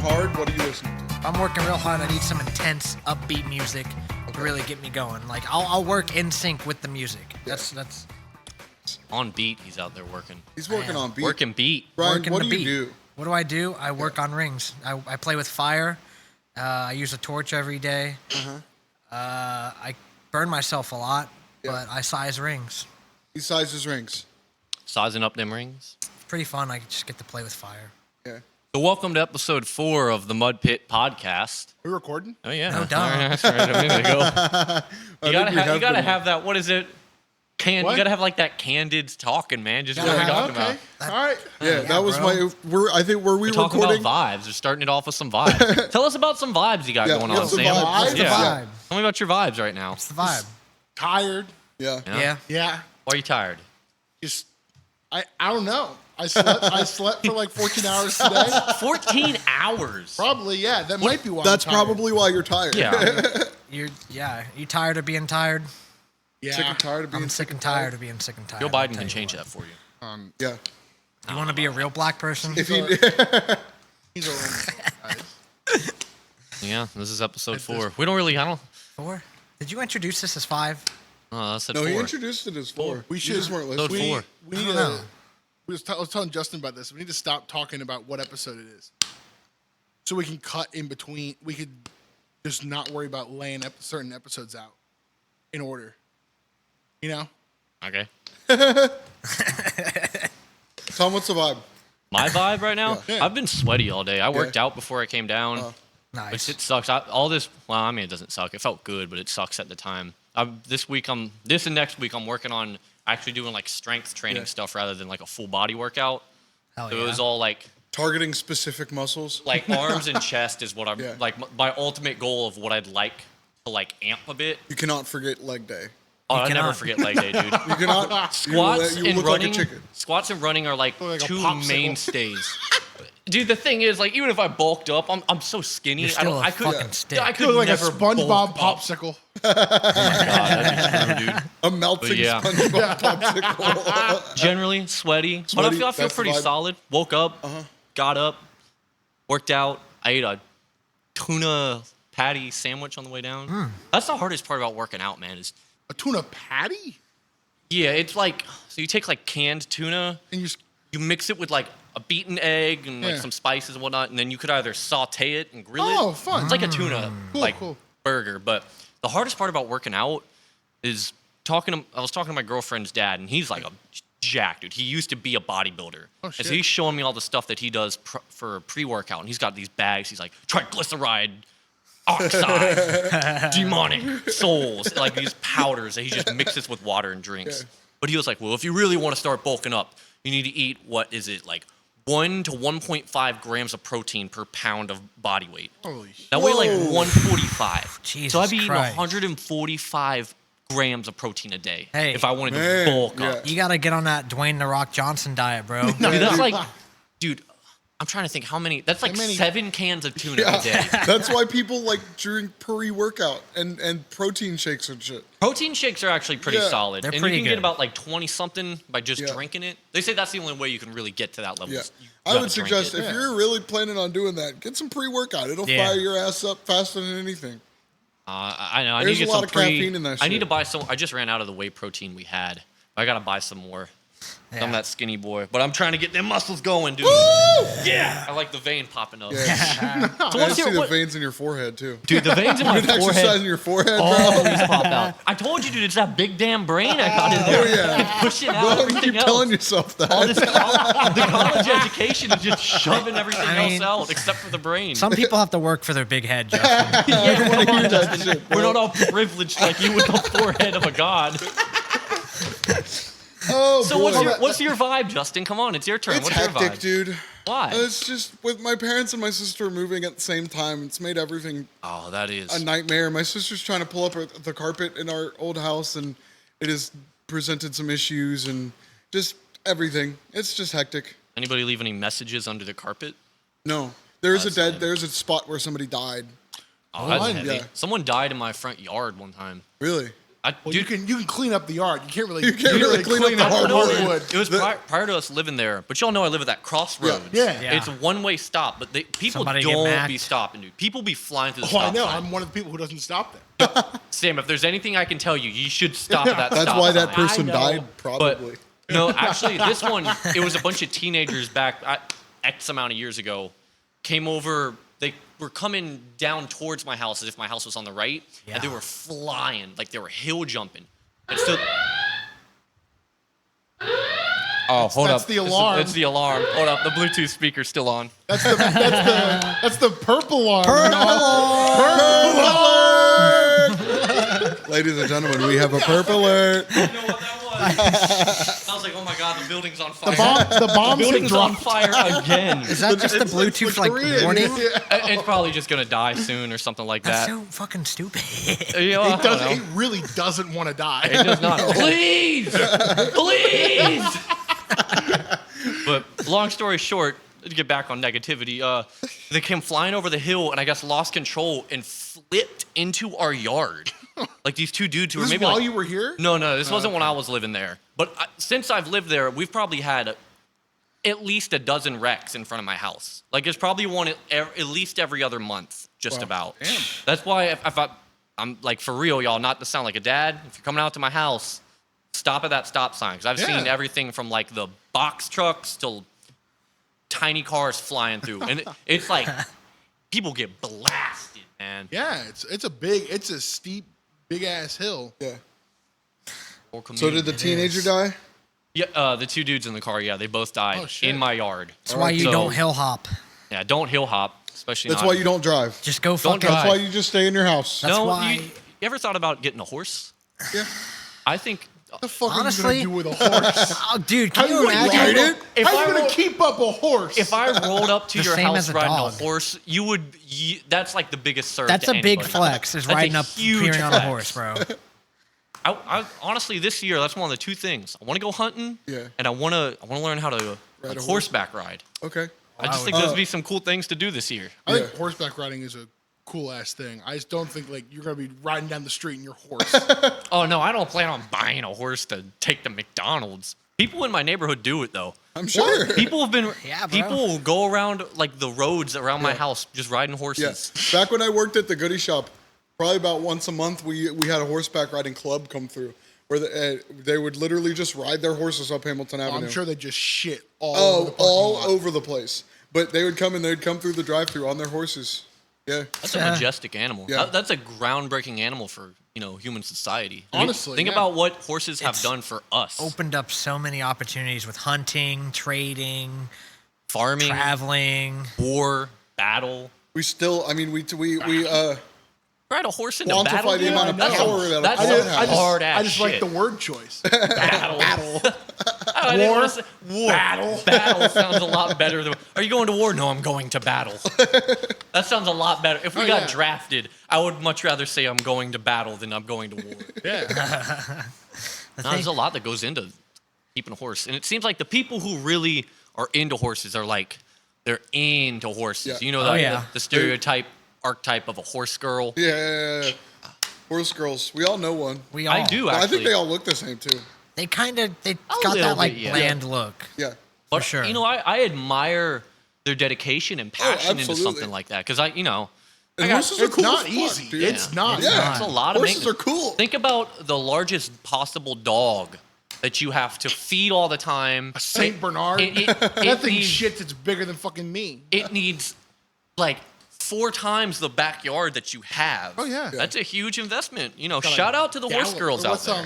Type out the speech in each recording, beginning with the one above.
hard, what are you listening to? If I'm working real hard, I need some intense, upbeat music to really get me going. Like I'll work in sync with the music. That's On beat, he's out there working. He's working on beat. Working beat. Brian, working what the do beat. you do? What do I do? I work on rings. I play with fire. I use a torch every day. I burn myself a lot, but I size rings. He sizes rings. Sizing up them rings. It's pretty fun. I just get to play with fire. Yeah. So welcome to episode 4 of the Mud Pit Podcast. We recording? Oh yeah. No doubt. That's right, a minute ago. You gotta have that. What is it? You What? gotta have like that candid talking, man. Just what Yeah, we're okay. talking about. All right. Yeah, that was bro. I think, were we We're talking recording? about vibes. We're starting it off with some vibes. Tell us about some vibes you got Yeah, going yeah, on, some Sam. vibes. What's the Yeah. vibe? Tell me about your vibes right now. What's the vibe? Tired. Yeah. Yeah. Yeah. Why are you tired? Just I don't know. I slept for like 14 hours today. 14 hours. Probably, yeah. That might be why. That's I'm tired. probably why you're tired. Yeah. You tired of being tired? Yeah. Sick and tired of being I'm sick and tired of being sick and tired. Joe I'll Biden tell can you change what. that for you. Yeah. You want to be a real black person? If he, He's a Yeah, this is episode 4. We don't really, 4? Did you introduce this as 5? Oh, that's at no, 4. he introduced it as 4. We You should- just weren't Episode listening. 4. We need I don't to. know. I was telling Justin about this. We need to stop talking about what episode it is, so we can cut in between. We could just not worry about laying certain episodes out in order. You know. Okay. Tom, what's the vibe? My vibe right now? Yeah. I've been sweaty all day. I worked out before I came down. Nice. Which it sucks. It doesn't suck. It felt good, but it sucks at the time. This and next week, I'm working on actually doing like strength training stuff rather than like a full body workout. Hell So yeah. it was all like Targeting specific muscles. arms and chest is what I'm Yeah. like my ultimate goal of what I'd like to like amp a bit. You cannot forget leg day. Oh, I never cannot. forget leg day, dude. You cannot. Squats you and look running. like a chicken. Squats and running are like Like a two popsicle. mainstays. Dude, the thing is, like, even if I bulked up, I'm so skinny. You're still a I could, fucking stick. I could Look like a never SpongeBob bulk up. popsicle. God, that'd be true, dude. A melting But yeah. SpongeBob popsicle. Generally sweaty, but Sweaty, I feel that's the pretty vibe. solid. Woke up, got up, worked out. I ate a tuna patty sandwich on the way down. That's the hardest part about working out, man. Is A tuna patty, yeah, it's like so you take like canned tuna, and you just you mix it with like a beaten egg and like Yeah. some spices and whatnot, and then you could either saute it and grill Oh, it. fun. It's like a tuna Cool, like cool. burger. But the hardest part about working out is I was talking to my girlfriend's dad, and he's like a jack dude. He used to be a bodybuilder. Oh, And shit. so he's showing me all the stuff that he does for pre-workout, and he's got these bags. He's like triglyceride, oxide, demonic souls, like these powders that he just mixes with water and drinks. Yeah. But he was like, well, if you really want to start bulking up, you need to eat, what is it, like 1 to 1.5 grams of protein per pound of body weight. holy shit. That weigh like Whoa. 145. Jesus so I'd be eating Christ. 145 grams of protein a day Hey. if I wanted Man, to bulk yeah. up. You gotta get on that Dwayne The Rock Johnson diet, bro. Dude, that's like, dude, I'm trying to think how many. That's like How many- 7 cans of tuna Yeah. a day. That's why people like drink pre-workout and protein shakes and shit. Protein shakes are actually pretty Yeah. solid. They're and pretty you can get good. about like 20 something by just Yeah. drinking it. They say that's the only way you can really get to that level. Yeah. is you I gotta would drink suggest it. if you're really planning on doing that, get some pre-workout. It'll Yeah. fire your ass up faster than anything. I know. I There's need to a get lot some of caffeine in that I need shit. to buy some. I just ran out of the whey protein we had. I gotta buy some more. Yeah. I'm that skinny boy, but I'm trying to get them muscles going, dude. Yeah, I like the vein popping up. Yeah. So I what's see your the what, veins in your forehead too. dude? The veins in my You've been forehead exercising your forehead, bro. always pop out. I told you, dude. It's that big damn brain I got in there. Oh, yeah. It's pushing out Bro, you everything keep else. telling yourself that. All this the college education is just shoving everything I mean- else out except for the brain. Some people have to work for their big head, Justin. yeah, come on, that Justin. shit, We're bro. not all privileged like you with the forehead of a god. Oh, So boy. what's your vibe, Justin? Come on, it's your turn. It's what's your hectic, vibe? dude. Why? It's just with my parents and my sister moving at the same time. It's made everything Oh, that is. a nightmare. My sister's trying to pull up the carpet in our old house, and it has presented some issues and just everything. It's just hectic. Anybody leave any messages under the carpet? No, there's a That's dead. lame. There's a spot where somebody died. Oh, that's mine, heavy. yeah. Someone died in my front yard one time. Really? Well, dude, you can clean up the yard. You can't really clean up the I don't know, hardwood. It was prior to us living there, but y'all know I live at that crossroads. Yeah. Yeah. It's a one-way stop, but people Somebody get don't macked. be stopping, dude. People be flying through the Oh, I stop know. sign. I'm one of the people who doesn't stop there. Sam, if there's anything I can tell you, you should stop at that That's stop why that sign. person know. died, But probably. no, actually, this one, it was a bunch of teenagers back X amount of years ago, came over. They were coming down towards my house as if my house was on the right, and they Yeah. were flying, like they were hill jumping. And still, oh, hold that's up. the alarm. It's the alarm. Hold up. The Bluetooth speaker's still on. That's the purple alarm. Ladies and gentlemen, we have a purple alert. I know what that was. I was like, oh my god, the building's on fire. The bombs have building's on dropped. fire again. Is that just the Bluetooth like Korean. warning? It's probably just gonna die soon or something like That's that. so fucking stupid. Yeah, I It don't know. It really doesn't want to die. It does not. Please, please. But long story short, to get back on negativity, they came flying over the hill and I guess lost control and flipped into our yard. Like these two dudes who were This is maybe while like, you were here? No, this wasn't when I was living there. But since I've lived there, we've probably had at least a dozen wrecks in front of my house. Like there's probably one at least every other month, just about. damn. That's why if I'm like, for real, y'all, not to sound like a dad, if you're coming out to my house, stop at that stop sign. Because I've seen Yeah. everything from like the box trucks to tiny cars flying through. And it's like, people get blasted, man. Yeah, it's a steep, big ass hill. Yeah. Or So did the teenager die? Yeah, the two dudes in the car, yeah, they both died Oh, shit. in my yard. That's why you So- don't hill hop. Yeah, don't hill hop, especially That's not. why you don't drive. Just go Don't fucking. drive. That's why you just stay in your house. That's no, why- you ever thought about getting a horse? Yeah. I think What the fuck Honestly- are you gonna do with a horse? Oh, dude, How can you you gonna imagine? ride it? If How I you gonna roll- keep up a horse? if I rolled up to The your same house as a riding dog. a horse, that's like the biggest serve. That's to a big anybody. flex. Is That's a riding up, huge appearing on a flex. horse, bro. I honestly, this year, that's one of the two things. I want to go hunting, Yeah. and I want to learn how to Ride a horse? horseback ride. Okay. I just think there's be some cool things to do this year. I think Yeah. horseback riding is a cool ass thing. I just don't think like you're gonna be riding down the street in your horse. Oh no, I don't plan on buying a horse to take to McDonald's. People in my neighborhood do it though. I'm sure. People have been. Yeah, bro. People will go around like the roads around my Yeah. house just riding horses. Yes. Back when I worked at the goodie shop, probably about once a month, we had a horseback riding club come through where they would literally just ride their horses up Hamilton Avenue. I'm sure they just shit all over the parking all lot. over the place. But they would come and they'd come through the drive-through on their horses. Yeah. That's a majestic animal. Yeah. That's a groundbreaking animal for human society. Honestly, think yeah. about what horses have It's done for us. Opened up so many opportunities with hunting, trading, Farming, traveling. war, battle. We still, I mean, we Ride a horse into quantify battle. the dude? amount of That's power that a that's club some has. hard ass I just like shit. the word choice. battle. I didn't wanna say- war. Battle sounds a lot better than. Are you going to war? No, I'm going to battle. That sounds a lot better. If we Oh, got yeah. drafted, I would much rather say I'm going to battle than I'm going to war. Yeah. No, there's a lot that goes into keeping a horse, and it seems like the people who really are into horses are like they're into horses. Yeah. You know, Oh, the, yeah. the stereotype archetype of a horse girl. yeah. Horse girls. We all know one. We all. I do But I actually. think they all look the same too. They kind of they A got little that like bit, yeah. bland look. Yeah. But, sure. You know, I admire their dedication and passion into absolutely. something like that because And got- horses are It's cool not as fuck, easy. dude. It's not. Yeah. it's a lot of Horses maintenance. are cool. Think about the largest possible dog that you have to feed all the time. A Saint Bernard. That That thing shits. It's bigger than fucking me. It needs like 4 times the backyard that you have. Oh, yeah. That's a huge investment. Got a Shout out to the horse Gallo- girls out what's, there.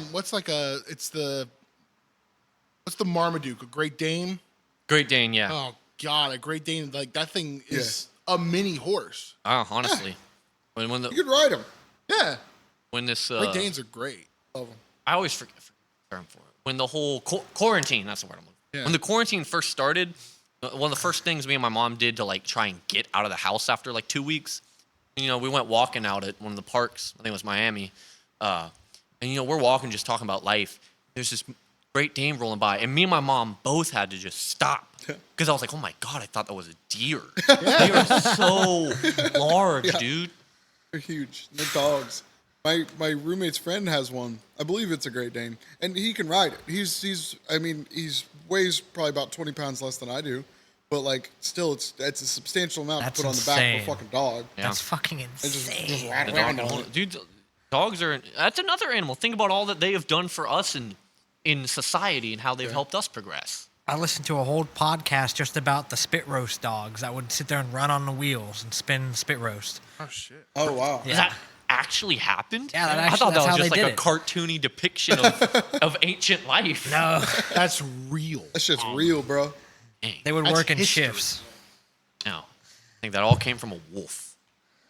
What's the Marmaduke? A Great Dane? Great Dane, yeah. Oh God, a Great Dane! Like that thing is a mini horse. Honestly, when You could ride them. Yeah, this Great Danes are great. Love them. I always forget the term for it. When the whole quarantine, that's the word I'm looking for. Yeah. When the quarantine first started, one of the first things me and my mom did to like try and get out of the house after like 2 weeks, we went walking out at one of the parks. I think it was Miami. And we're walking just talking about life. There's this Great Dane rolling by, and me and my mom both had to just stop because I was like, "Oh my god, I thought that was a deer. They are so large, dude." They're huge. They're dogs. My roommate's friend has one. I believe it's a Great Dane, and he can ride it. He's weighs probably about 20 pounds less than I do, but like still, it's a substantial amount That's to put on the back of a insane. fucking dog. Yeah. That's fucking And just insane. ride The around dog- on it. dude, dogs are that's another animal. Think about all that they have done for us in society and how they've helped us progress. I listened to a whole podcast just about the spit roast dogs that would sit there and run on the wheels and spin spit roast. Oh shit. Oh wow. Yeah. That actually happened? Yeah, that I actually- thought that that's was how just they like a did it. cartoony depiction of ancient life. No, That's real. That shit's real, bro. Dang. they would That's work in history. shifts. No. I think that all came from a wolf.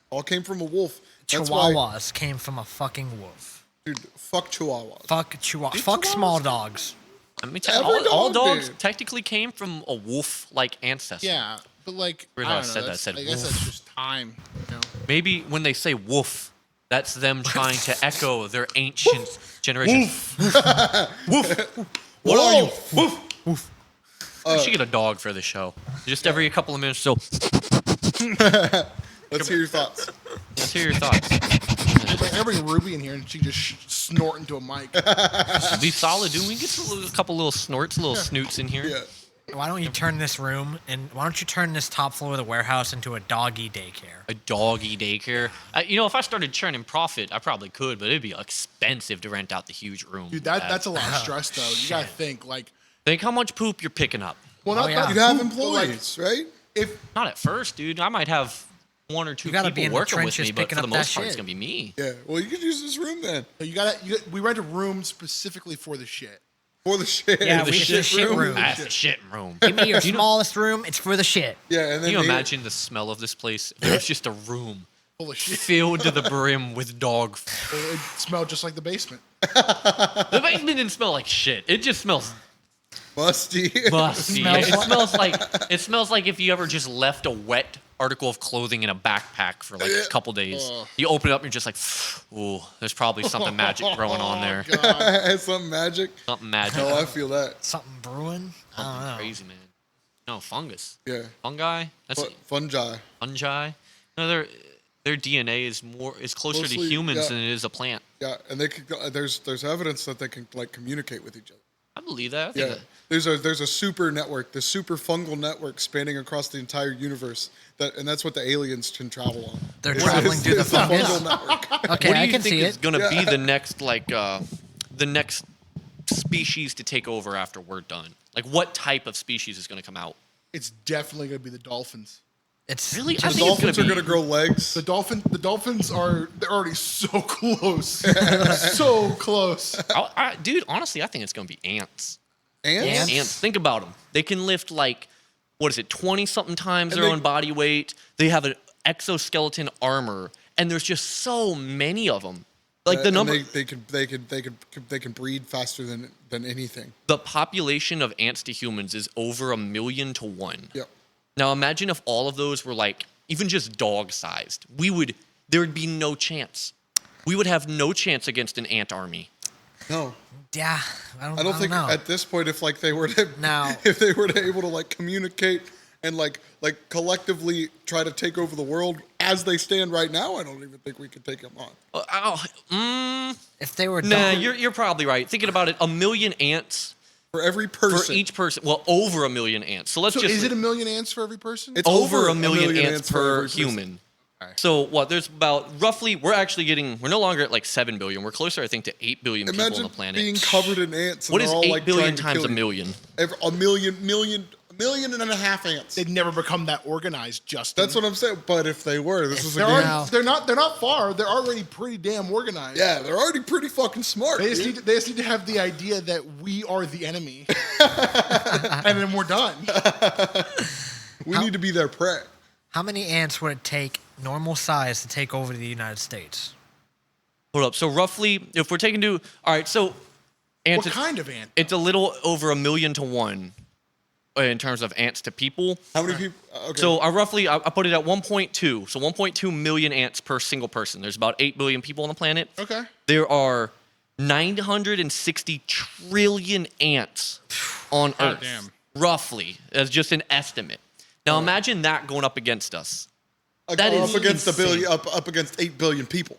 All came from a wolf. That's why, Chihuahuas came from a fucking wolf. dude. Fuck Chihuahuas. Fuck chihuahua. Fuck small dogs. I mean, all dogs technically came from a wolf-like ancestor. Yeah, but like Weird I how I don't know. said that. I That's, said I guess wolf. that's just time. You know? Maybe when they say wolf, that's them trying to echo their ancient generation. What are you? Woof. We should get a dog for the show. Just every couple of minutes. So Let's hear your thoughts. let's hear your thoughts. Like, I bring Ruby in here and she just snort into a mic. Be solid, dude. We can get a couple little snorts, little snoots in here. Yeah. Why don't you turn this room and why don't you turn this top floor of the warehouse into a doggy daycare? A doggy daycare. If I started churning profit, I probably could, but it'd be expensive to rent out the huge room. Dude, that's a lot of stress though. You gotta think like, Think how much poop you're picking up. well, not Oh, yeah. You'd have poop, but, like, employees, right? if Not at first, dude. I might have one or two You gotta be people in the working with trenches me, but picking for the up that most part, it's shit. gonna be me. Yeah. Well, you could use this room then we rent a room specifically for the shit. for the shit. Yeah, the we shit the shit room. That's the shit room. Give me your smallest room. It's for the shit. Yeah, and then Can you they- imagine the smell of this place? There's just a room Full of shit. filled to the brim with dog. It smelled just like the basement. The basement didn't smell like shit. It just smells musty. musty. Smells It smells like if you ever just left a wet article of clothing in a backpack for like a couple days. You open it up and you're just like, ooh, there's probably something magic growing on there. Oh, God. Some magic. Something magic. Oh, I feel that. Something brewing. I don't Something know. crazy, man. No, fungus. Yeah. Fungi? That's Fungi. fungi. No, their DNA is closer to Mostly, humans yeah. than it is a plant. Yeah, and they could. There's evidence that they can like communicate with each other. I believe that. I think Yeah, that- there's a super network, the super fungal network spanning across the entire universe. That's what the aliens can travel on. They're It's- traveling it's- through the it's fungus. fungal network. Okay, what do I you can think see is it. gonna be Yeah. the next the next species to take over after we're done? Like, what type of species is gonna come out? It's definitely gonna be the dolphins. It's Really? The I think it's dolphins are gonna gonna be. grow legs. The dolphins they're already so close. So close. Dude, honestly, I think it's gonna be ants. Ants? Ants. Think about them. They can lift like, what is it, 20-something times And their they- own body weight. They have an exoskeleton armor, and there's just so many of them. Like the And number, they can breed faster than anything. the population of ants to humans is over 1,000,000 to 1. Yep. Now imagine if all of those were like even just dog-sized. There would be no chance. We would have no chance against an ant army. No, yeah. I I don't think know. at this point, if like they were to Now- if they were to able to like communicate and like collectively try to take over the world as they stand right now, I don't even think we could take them on. If they were Nah, dog- you're probably right. Thinking about it, 1,000,000 ants For every for person, each person. Well, over 1,000,000 ants. So let's So just is it 1,000,000 ants for every person? it's over a 1,000,000 ants for per every person. human. So what? There's about roughly. We're no longer at like 7 billion. We're closer, I think, to 8 billion people on Imagine the planet. being covered in ants. And What they're is all, 8 like, billion trying to times kill a you. million? A million and a half ants. They'd never become that organized, Justin. That's what I'm saying. But if they were, this is a They're, game. Now- they're not far. They're already pretty damn organized. Yeah, they're already pretty fucking smart. They just, dude. they just need to have the idea that we are the enemy, and then we're done. We need to be their prey. How many ants would it take, normal size, to take over the United States? Hold up. So roughly, if we're taking to, all right. So ants. What kind of ant? It's a little over 1,000,000 to 1 in terms of ants to people. How many people? Okay. So I put it at 1.2. So 1.2 million ants per single person. There's about 8 billion people on the planet. Okay. There are 960 trillion ants on Earth. damn. Roughly, as just an estimate. Now imagine that going up against us. That is up against insane. up against 8 billion people.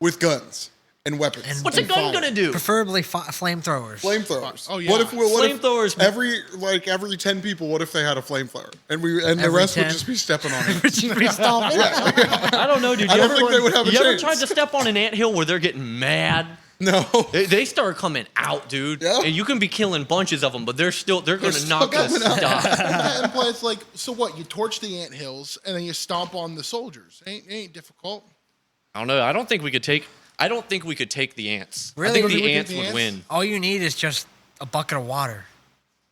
with guns and weapons. And- What's a and gun fire. gonna do? Preferably flamethrowers. Flamethrowers. Oh, yeah. What if Flamethrowers- every 10 people? What if they had a flamethrower and the Every rest 10? would just be stepping on it? I don't know, dude. I You don't ever, think they would have a you ever chance. tried to step on an anthill where they're getting mad? No. They start coming out, dude. Yeah. And you can be killing bunches of them, but they're gonna still knock us coming out. stop. And plus, it's like, so what? You torch the anthills and then you stomp on the soldiers. Ain't difficult. I don't know. I don't think we could take the ants. I Really? think You the would ants think the would ants? win. All you need is just a bucket of water,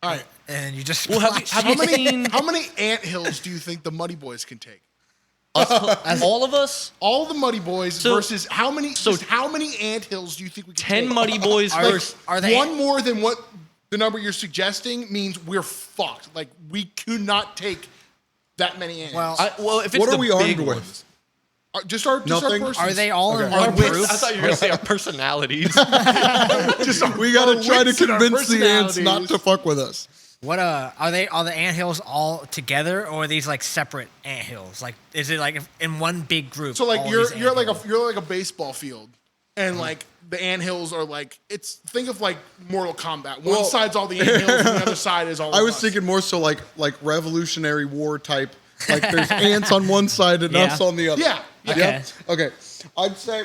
All right. and you just Well, have splash you it. seen How many anthills do you think the Muddy Boys can take? all of us? All the Muddy Boys So- versus how many? so- just how many anthills do you think we can 10 take? muddy boys Are- versus. Are they? One more than what the number you're suggesting means we're fucked. Like we could not take that many ants. Well, Well, if it's What are the we big armed with? ones. Just our Nothing? persons. Are they all in Okay. one Our wits. group? I thought you were gonna say our personalities. Just our, We gotta our try to wits and our convince the ants not personalities. to fuck with us. What are the anthills all together, or are these like separate anthills? Like, is it like in one big group? So like all you're these you're like anthills? a baseball field, and like the anthills are like think of like Mortal Kombat. One Well- side's all the anthills, and the other side is all. I of was us. thinking more so like Revolutionary War type. Like there's ants on one side and Yeah. us on the other. Yeah. Okay. Okay. I'd say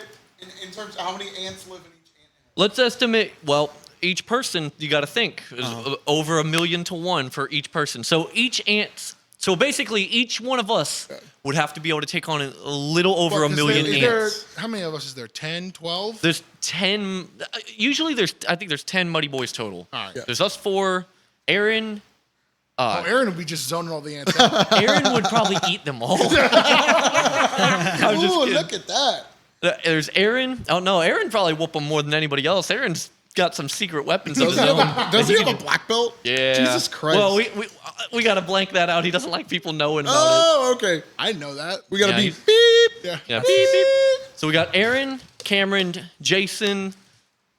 in terms of how many ants live in each ant hill. Let's estimate. Well, each person you got to think is over 1,000,000 to 1 for each person. So each ant. So basically, each one of us would have to be able to take on a little over Well, a 'cause million is there- ants. how many of us is there? 10, 12? There's 10. Usually, I think there's 10 Muddy Boys total. All right. Yeah. There's us 4. Aaron. Oh, Aaron would be just zoning all the ants out. Aaron would probably eat them all. I'm just Ooh, kidding. look at that. There's Aaron. Oh no, Aaron probably whoop them more than anybody else. Aaron's got some secret weapons of Does his he own. have a black belt? Yeah. Jesus Christ. Well, we got to blank that out. He doesn't like people knowing about Oh, okay. I didn't know that. We gotta Yeah, be he's- beep. Yeah. it. Yeah. Beep, beep. So we got Aaron, Cameron, Jason,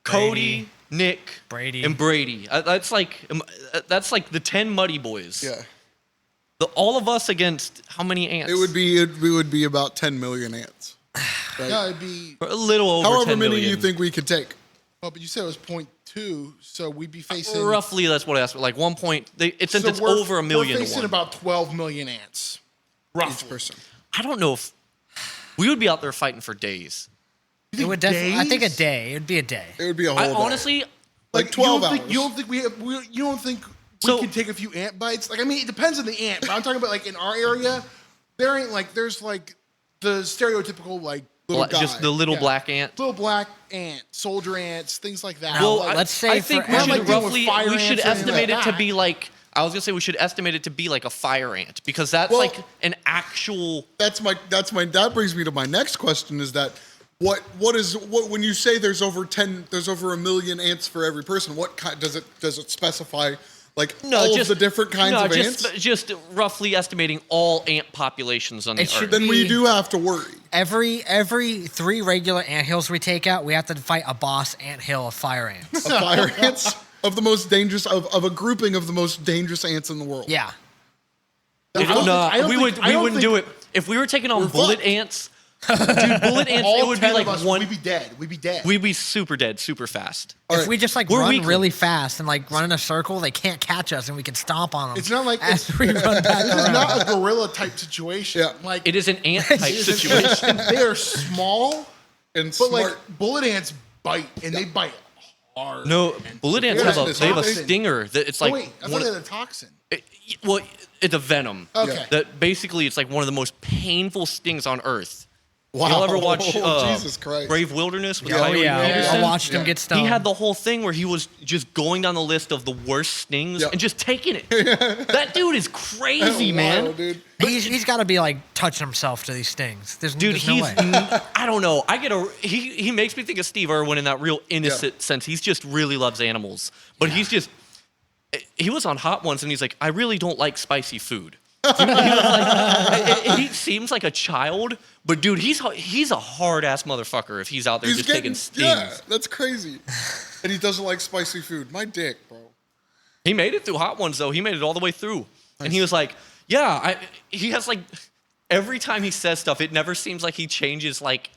Cody, Nick, Brady. and Brady. That's like the 10 Muddy Boys. Yeah. All of us against how many ants? It would be about 10 million ants. Right? Yeah, it'd be. a little over However 10 many million. you think we could take. Oh, but you said it was 0.2, so we'd be facing. Roughly, that's what I asked. Like 1 point. Since so it's we're- over 1,000,000 We're to facing 1. about 12 million ants. Each Roughly. person. I don't know if we would be out there fighting for days. It would definitely. I think a days? day. It would be a day. It would be a whole I day. honestly, like 12 you hours. don't think you don't think So- we can take a few ant bites? Like, I mean, it depends on the ant, but I'm talking about like in our area, there's like the stereotypical like little guy. just the little Yeah. black ant. little black ant, soldier ants, things like that. Well, Like, let's say I think for we every- should Like dealing with roughly fire we should ants or anything estimate like it to that. be like. I was gonna say we should estimate it to be like a fire ant because that's Well- like an actual. That brings me to my next question is that what when you say there's over 1 million ants for every person, what kind does it specify like all of the different kinds of ants? Just roughly estimating all ant populations on the It should earth. Then we be- do have to worry. Every 3 regular anthills we take out, we have to fight a boss anthill of fire ants. Of fire ants of the most dangerous of a grouping of the most dangerous ants in the world. Yeah. If, I don't no, think- I don't we think- I don't wouldn't do it think- if we were taking on We're bullet fucked. ants. Dude, bullet ants. all It would be 10 like of us, one. We'd be dead. We'd be dead. We'd be super dead, super fast. All If right. we just like We're run weakling. really fast and like run in a circle, they can't catch us and we can stomp on them. It's not like as it's, we run back this is around. not a gorilla type situation. Yeah. Like It is an ant type it is- situation. they are small, and but smart. like bullet ants bite and they bite hard. No, bullet ants Yeah, have a it's they have a toxin. stinger that it's Oh, like wait, I one thought they of- had a toxin. well, it's a venom. Okay. That basically it's like one of the most painful stings on earth. Wow. Y'all ever watch Jesus Christ. Brave Wilderness with Oh Coyote yeah, Peterson? I watched him Yeah. get stoned. He had the whole thing where he was just going down the list of the worst stings Yeah. and just taking it. That dude is crazy, man. Wow, dude. He's got to be like touching himself to these stings. There's Dude, no he's way. I don't know. He makes me think of Steve Irwin in that real innocent sense. He's just really loves animals. But he was on Hot Ones and he's like, I really don't like spicy food. He was like, he seems like a child, but dude, he's a hard ass motherfucker if he's out there just taking stings. yeah, that's crazy. And he doesn't like spicy food. My dick, bro. He made it through Hot Ones though. He made it all the way through, and he was like, "Yeah." He has like every time he says stuff, it never seems like he changes like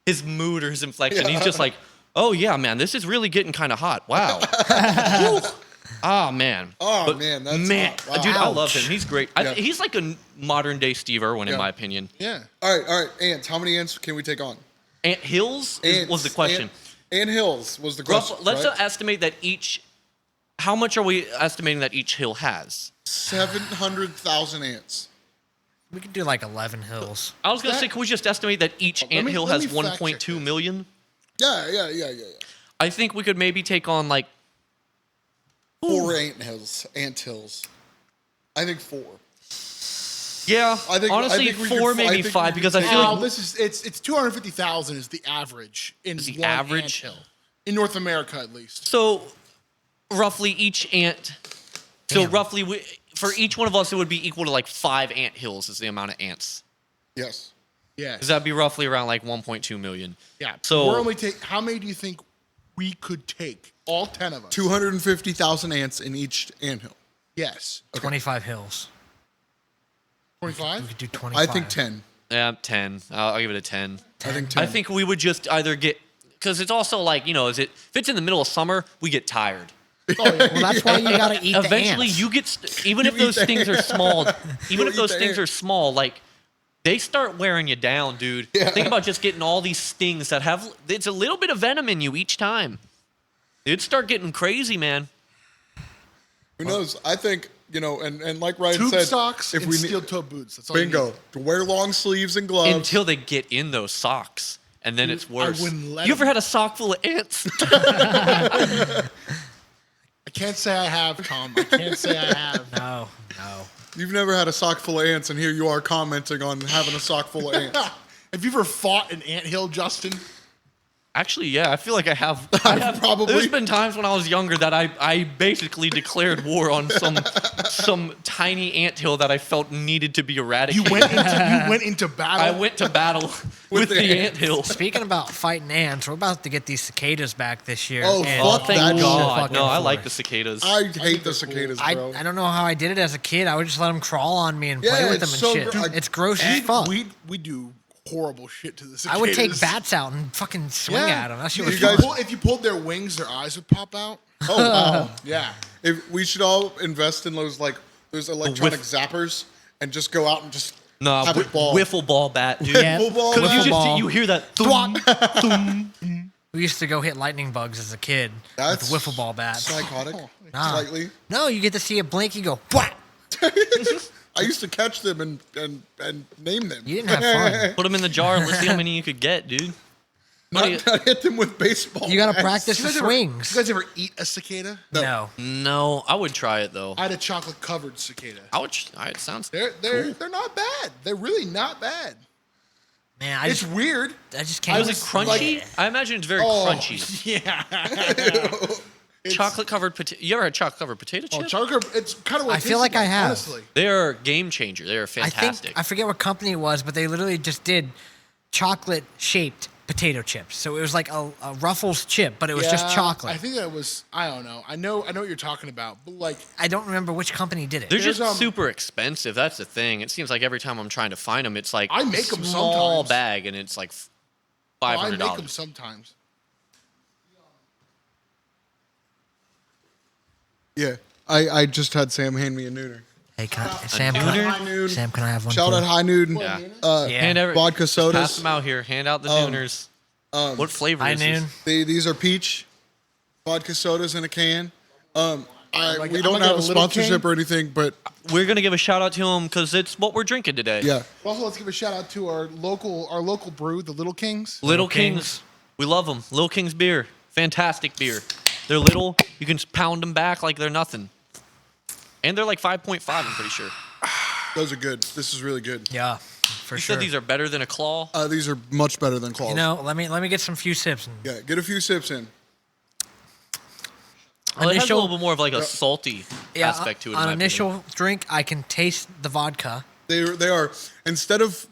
his mood or his inflection. He's just like, oh yeah, man, this is really getting kind of hot. Wow. Oh man. Oh, man, that's hot. Wow. Dude, I love him. He's great. Yeah. He's like a modern day Steve Irwin, in my opinion. Yeah. All right. Ants. How many ants can we take on? Ant Hills was the question. Ant hills was the question. Let's right? estimate that each. How much are we estimating that each hill has? 700,000 ants. We could do like 11 hills. I was gonna say, can we just estimate that each ant hill let has me fact check 1.2 this. million? Yeah. I think we could maybe take on like 4 ant hills. I think 4. Yeah, I think- honestly, I think we 4, could- I maybe think 5, we because could I take feel Now, like this is it's 250,000 is the average in the one average? anthill. In North America, at least. so. Roughly each ant. So Damn. roughly, for each one of us, it would be equal to like 5 ant hills is the amount of ants. Yes. Yeah. Because that'd be roughly around like 1.2 million. Yeah. So- we're only how many do you think we could take? All 10 of us. 250,000 ants in each ant hill. Yes. 25 hills. 25? We could do 25. I think 10. Yeah, 10. I'll give it a 10. I think 10. I think we would just either get, because it's also like, if it's in the middle of summer, we get tired. Oh, yeah. Well, that's why you gotta eat Eventually, the ants. you get, even if eat those the things are small, even if eat those the things ant. are small, like, they start wearing you down, dude. Yeah. Think about just getting all these stings that have, it's a little bit of venom in you each time. It'd start getting crazy, man. Who knows? I think, and like Ryan Tube said, socks if and we steel toe boots. That's all you bingo, need. to wear long sleeves and gloves. Until they get in those socks. And then it's worse. wouldn't let You ever them. had a sock full of ants? I can't say I have, Tom. I can't say I have. No. You've never had a sock full of ants, and here you are commenting on having a sock full of ants. Have you ever fought an anthill, Justin? Actually, yeah, I feel like I have. probably- There's been times when I was younger that I basically declared war on some tiny anthill that I felt needed to be You eradicated. went into battle. I went to battle with the the ants. anthill. Speaking about fighting ants, we're about to get these cicadas back this year. Oh, and fuck Thank that God. fucking No, I for like it. the cicadas. I hate the cicadas, bro. I don't know how I did it as a kid. I would just let them crawl on me and play Yeah, with them it's and so shit. gr- it's gross as fuck. We do horrible shit to the cicadas. I would take bats out and fucking swing at them. That shit was You fun. guys- If you pulled their wings, their eyes would pop out. Oh, wow. Yeah. If we should all invest in those electronic zappers and just go out and just No, have it ball. wiffle ball bat, dude. Yeah. Wiffle ball Because bat? you ball. you hear that thwomp. We used to go hit lightning bugs as a kid That's with wiffle ball bats. Psychotic, Nah. slightly. No, you get to see it blink, you go, what? I used to catch them and name them. You didn't have fun. Put them in the jar and let's see how many you could get, dude. not hit them with baseball. You got to bats. practice the You swings. guys ever eat a cicada? No. No, I would try it though. I had a chocolate covered cicada. It sounds. They're not bad. They're really not bad. Man, I It's just, weird. I just can't. Was it crunchy? I imagine it's very Oh, crunchy. Yeah. Chocolate covered potato. You ever had chocolate covered potato Oh, chips? chocolate. It's kind of what I it feel tastes like I have. Honestly, They are a game changer. They are I fantastic. think I forget what company it was, but they literally just did chocolate shaped potato chips. So it was like a Ruffles chip, but it was just Yeah, chocolate. I think that was. I don't know. I know what you're talking about, but like, I don't remember which company did it. They're there's, just super expensive. That's the thing. It seems like every time I'm trying to find them, it's like I make a 'em small sometimes. bag, and it's like I $500. make them sometimes. Yeah, I just had Sam hand me a nooner. Hey, Sam, nooner? High Noon. Sam, can I have one? Shout too? out High Noon. Yeah. Yeah. Hand every, Vodka just sodas. Pass them out here. Hand out the nooners. What flavor High is noon. this? These are peach vodka sodas in a can. We I'm don't gonna have a get a little sponsorship can. or anything, but We're gonna give a shout out to them because it's what we're drinking today. yeah. Also, let's give a shout out to our local brew, the Little Kings. Little Kings. We love them. Little Kings beer. Fantastic beer. They're little. You can just pound them back like they're nothing. And they're like 5.5, I'm pretty sure. Those are good. This is really good. Yeah, for You sure. said these are better than a claw. These are much better than Claws. You know, let me get some few sips. And Yeah, get a few sips in. Well, it has a initial- little bit more of like a salty aspect to it. in on my initial opinion. drink, I can taste the vodka. They are instead of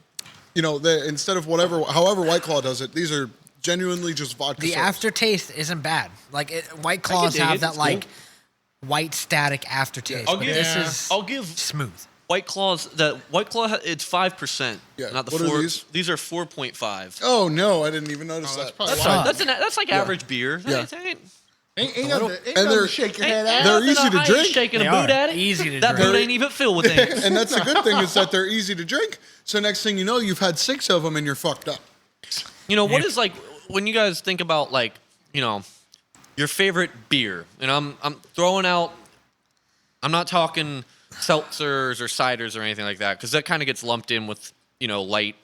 whatever, however White Claw does it. These are genuinely just vodka. The sodas. aftertaste isn't bad. Like White Claws dig have it. that It's like cool. white static aftertaste. I'll but give- this Yeah. is I'll give smooth. White Claw, it's 5%. Yeah. Not the What are 4. these? These are 4.5. Oh no, I didn't even notice that's that. probably That's why. fine. That's like average beer. Yeah. Ain't nothing and to they're- shake your head Ain't at. They're nothing easy to I ain't drink. Shaking They a boot are. at it. Easy to that drink. boot ain't even filled with things. And that's the good thing is that they're easy to drink. So next thing you know, you've had 6 of them and you're fucked up. You know, what is like when you guys think about like, you know, your favorite beer? And I'm throwing out, I'm not talking seltzers or ciders or anything like that because that kind of gets lumped in with, you know, light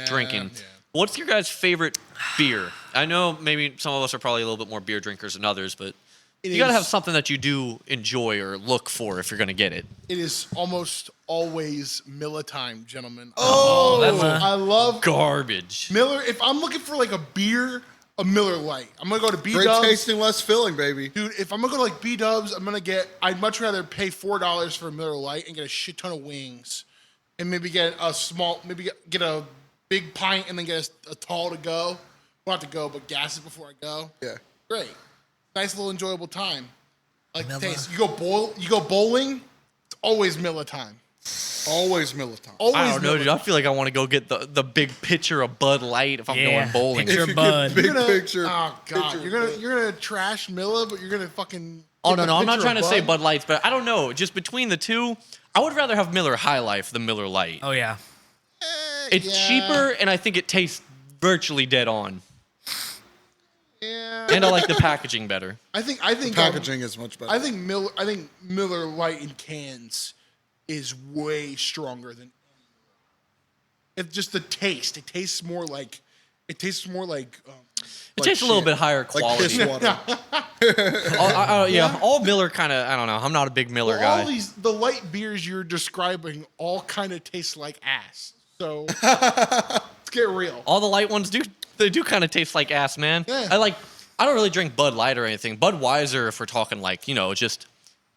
drinking. Yeah. What's your guys' favorite beer? I know maybe some of us are probably a little bit more beer drinkers than others, but you got to have something that you do enjoy or look for if you're going to get it. It is almost always Miller time, gentlemen. Oh, that's I love garbage. Miller. If I'm looking for like a beer, a Miller Lite. I'm gonna go to B Great Dubs. tasting, less filling, baby. Dude, if I'm gonna go to like B Dubs, I'd much rather pay $4 for a Miller Lite and get a shit ton of wings, and maybe get a small, get a big pint and then get a tall to go. Well, not to go, but gas it before I go. Yeah. Great, nice little enjoyable time. Like Miller. taste. You go bowling. It's always Miller time. Always Miller time. Always. I don't know, Miller dude. I feel like I want to go get the big pitcher of Bud Light if I'm Yeah, going bowling. picture If you Bud. get big You're gonna- picture. Oh god, picture you're gonna trash Miller, but you're gonna fucking. Oh get no, the no, I'm not picture trying of to say Bud Lights, but I don't know. Just between the two, I would rather have Miller High Life than Miller Light. Oh yeah. It's yeah. cheaper, and I think it tastes virtually dead on. Yeah. And I like the packaging better. I think Packaging is much better. I think Miller Lite in cans is way stronger than. It's just the taste. It tastes more like. It tastes A little bit higher like quality. piss water. Yeah, all Miller kind of. I don't know. I'm not a big Miller Well, guy. all the light beers you're describing all kind of taste like ass. So let's get real. All the light ones do. They do kind of taste like ass, man. Yeah. I don't really drink Bud Light or anything. Budweiser, if we're talking like, you know, just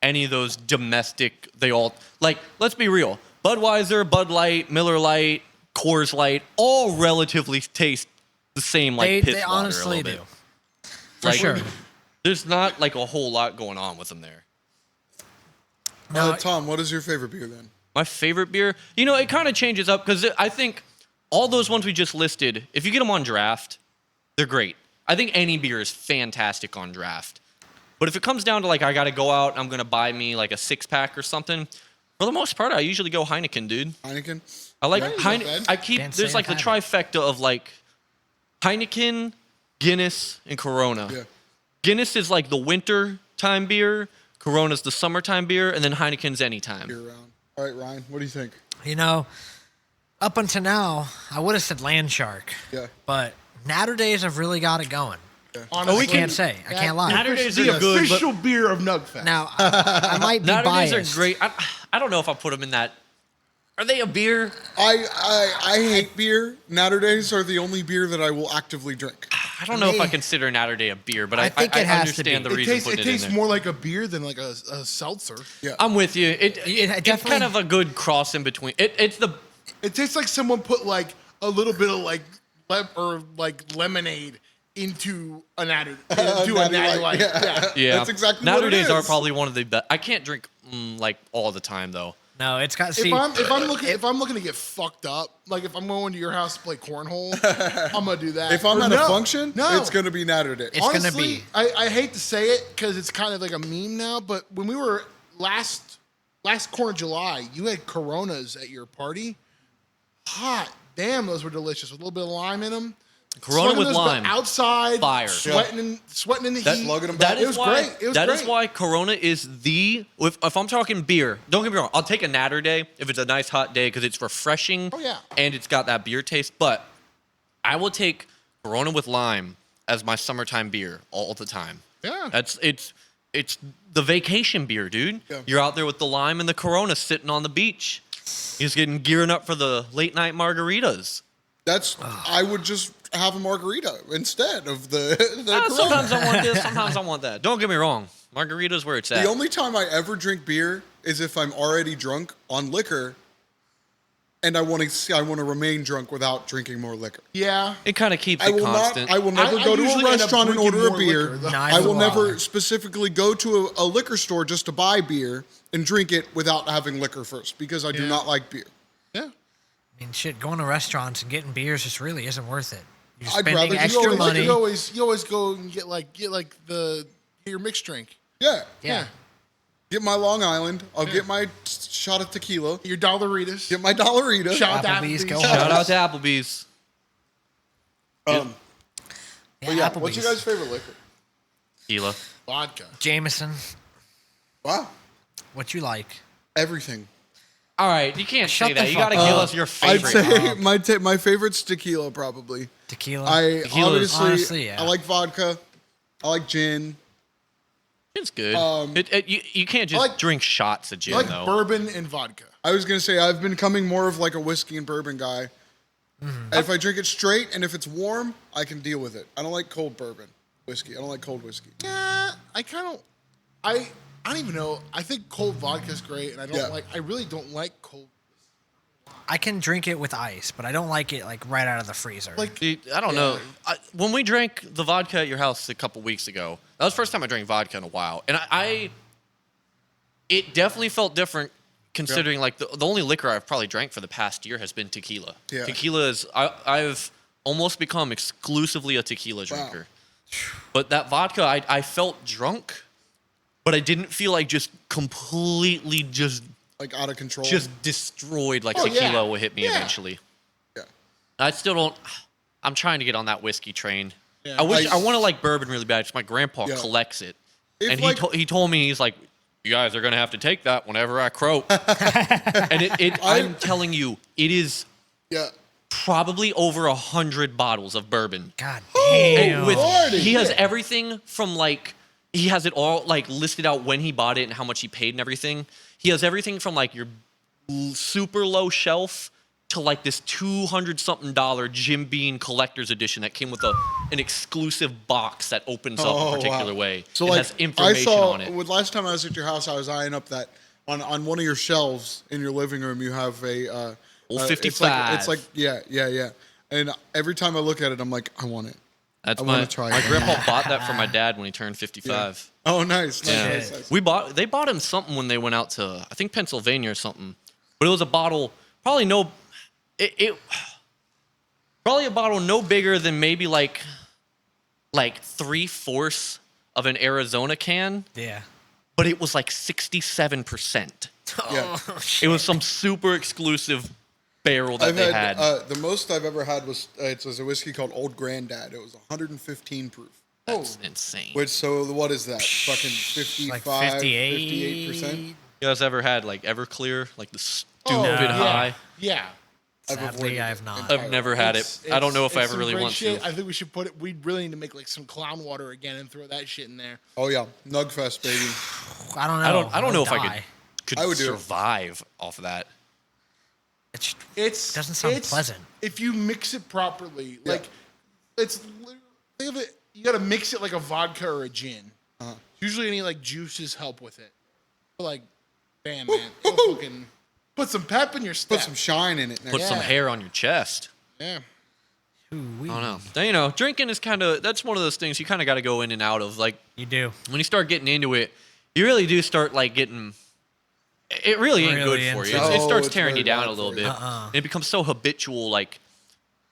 any of those domestic, they all, like, let's be real. Budweiser, Bud Light, Miller Light, Coors Light, all relatively taste the same, like, piss They water honestly a little do. bit. For Like, sure. There's not, like, a whole lot going on with them there. No, Tom, what is your favorite beer then? My favorite beer, you know, it kind of changes up because I think all those ones we just listed, if you get them on draft, they're great. I think any beer is fantastic on draft. But if it comes down to like I got to go out and I'm going to buy me like a 6-pack or something, for the most part, I usually go Heineken, dude. Heineken? I like Yeah, not Heineken. bad. I keep, Can't say there's like the I've had trifecta of like Heineken, Guinness, and Corona. Yeah. Guinness is like the winter time beer, Corona's the summertime beer, and then Heineken's anytime. Year round. All right, Ryan, what do you think? you know, up until now, I would have said Land Shark. Yeah. But Natter Days have really got it going. Honestly, I can't say. I can't lie. Natter Days the are good, but- official beer of Nugfest. Now, I might be Natter Days biased. are great. I don't know if I put them in that. Are they a beer? I hate beer. Natter Days are the only beer that I will actively drink. I don't know if I consider Natter Day a beer, but I think it has to understand be. the it reason tastes, putting it it in tastes there. more like a beer than like a seltzer. Yeah. I'm with you. It's definitely- kind of a good cross in between. It's the It tastes like someone put like a little bit of like lemonade into a natty Natty Light. Yeah. yeah. That's exactly Natter what it Days are is. probly one of the best. I can't drink like all the time though. No, it's got. See, If I'm looking to get fucked up, like if I'm going to your house to play cornhole, I'm gonna do that. If I'm Or at no, a function, no. it's going to be Natter Days. It's gonna Honestly, be. I hate to say it because it's kind of like a meme now, but when we were last quarter of July, you had Coronas at your party. Hot damn, those were delicious with a little bit of lime in them. Corona Slugging with those lime. outside, Fire. sweating in the That- heat. Slugging 'em That back. is It was why. great. It was That is great. why Corona is the. If I'm talking beer, don't get me wrong. I'll take a Natter Day if it's a nice hot day because it's refreshing. Oh, yeah. And it's got that beer taste. But I will take Corona with lime as my summertime beer all the time. Yeah. It's the vacation beer, dude. Yeah. You're out there with the lime and the Corona sitting on the beach. You're just gearing up for the late night margaritas. I would just have a margarita instead of the Corona. Sometimes I want this, sometimes I want that. Don't get me wrong. Margarita's where it's at. The only time I ever drink beer is if I'm already drunk on liquor and I want to remain drunk without drinking more liquor. Yeah. It kind of keeps I it will constant. not. I will never I go to usually a end up restaurant and drinking order a more beer. liquor, though. Neither I will will never specifically go to a liquor store just to buy beer and drink it without having liquor first because I do Yeah. not like beer. Yeah. I mean, shit, going to restaurants and getting beers just really isn't worth it. You're I'd spending rather just extra always- money. You always go and get your mixed drink. Yeah. Yeah. Get my Long Island. I'll get my shot of tequila. Your Dollaritas. Get my Dollarita. Shout out to Applebee's, go Shout out to Applebee's. Yeah, But yeah, what's Applebee's. your guys' favorite liquor? Tequila. Vodka. Jameson, Wow. what you like? Everything. All right, you can't Shut say the that. You fuck got to up. give us your I'd favorite. say my favorite's tequila probably. Tequila. I Tequila's- honestly, yeah. I like vodka. I like gin. It's good. You can't just I like- drink shots of I gin, like though. bourbon and vodka. I was gonna say I've been becoming more of like a whiskey and bourbon guy. If I drink it straight and if it's warm, I can deal with it. I don't like cold bourbon whiskey. I don't like cold whiskey. Yeah, I don't even know. I think cold vodka is great, and I really don't like cold. I can drink it with ice, but I don't like it like right out of the freezer. Like, Dude, I don't know. When we drank the vodka at your house a couple weeks ago, that was the first time I drank vodka in a while, and it definitely felt different. Considering like the only liquor I've probably drank for the past year has been tequila. Yeah. Tequila is I've almost become exclusively a tequila drinker. But that vodka, I felt drunk, but I didn't feel like just completely just Like out of control. destroyed like Oh, tequila yeah. will hit me Yeah. eventually. yeah. I still don't. I'm trying to get on that whiskey train. Yeah. I want to like bourbon really bad. Just my grandpa Yeah. collects it, If, and like- he told me, he's like, "You guys are gonna have to take that whenever I croak." And I'm telling you, it is Yeah. probably over 100 bottles of bourbon. God And damn. with Lordy. he has everything from like he has it all like listed out when he bought it and how much he paid and everything. He has everything from like your super low shelf to like this $200-something Jim Beam collector's edition that came with an exclusive box that opens up a particular way. So it like has information I saw on it. with last time I was at your house, I was eyeing up that on one of your shelves in your living room you have a Old it's 55. It's like yeah. And every time I look at it, I'm like, I want it. That's I my wanna try my it. grandpa bought that for my dad when he turned 55. Oh, nice. Yeah. Nice. They bought him something when they went out to I think Pennsylvania or something. But it was a bottle, probably probably a bottle no bigger than maybe like 3/4 of an Arizona can, Yeah. but it was like 67%. Yeah. It was some super exclusive barrel that they had. The most I've ever had was it was a whiskey called Old Granddad. It was 115 proof. That's insane. Which so what is that? Fucking 55, Like 58%. You guys ever had like Everclear, like the stupid no. high? Yeah. Sadly, I have not. I've never had it. I don't know if I It's ever really some great want shit. to. I think we should put it. We really need to make like some clown water again and throw that shit in there. Oh yeah, Nugfest baby. I don't know. I don't know if I die. could I would do it. survive off of that. It doesn't sound pleasant. If you mix it properly, Yeah. like it's think of it. You got to mix it like a vodka or a gin. Usually, any like juices help with it. But, like, bam, man, it'll fucking put some pep in your step. Put some shine in it. Put some Yeah. hair on your chest. Yeah. Ooh-wee. I don't know. Then, you know, drinking is that's one of those things you kind of got to go in and out of. Like, You do. when you start getting into it, you really do start like getting. It really ain't Really good for you. into It it. starts Oh, tearing it's you very down a bad little for bit. you. And it becomes so habitual. Like,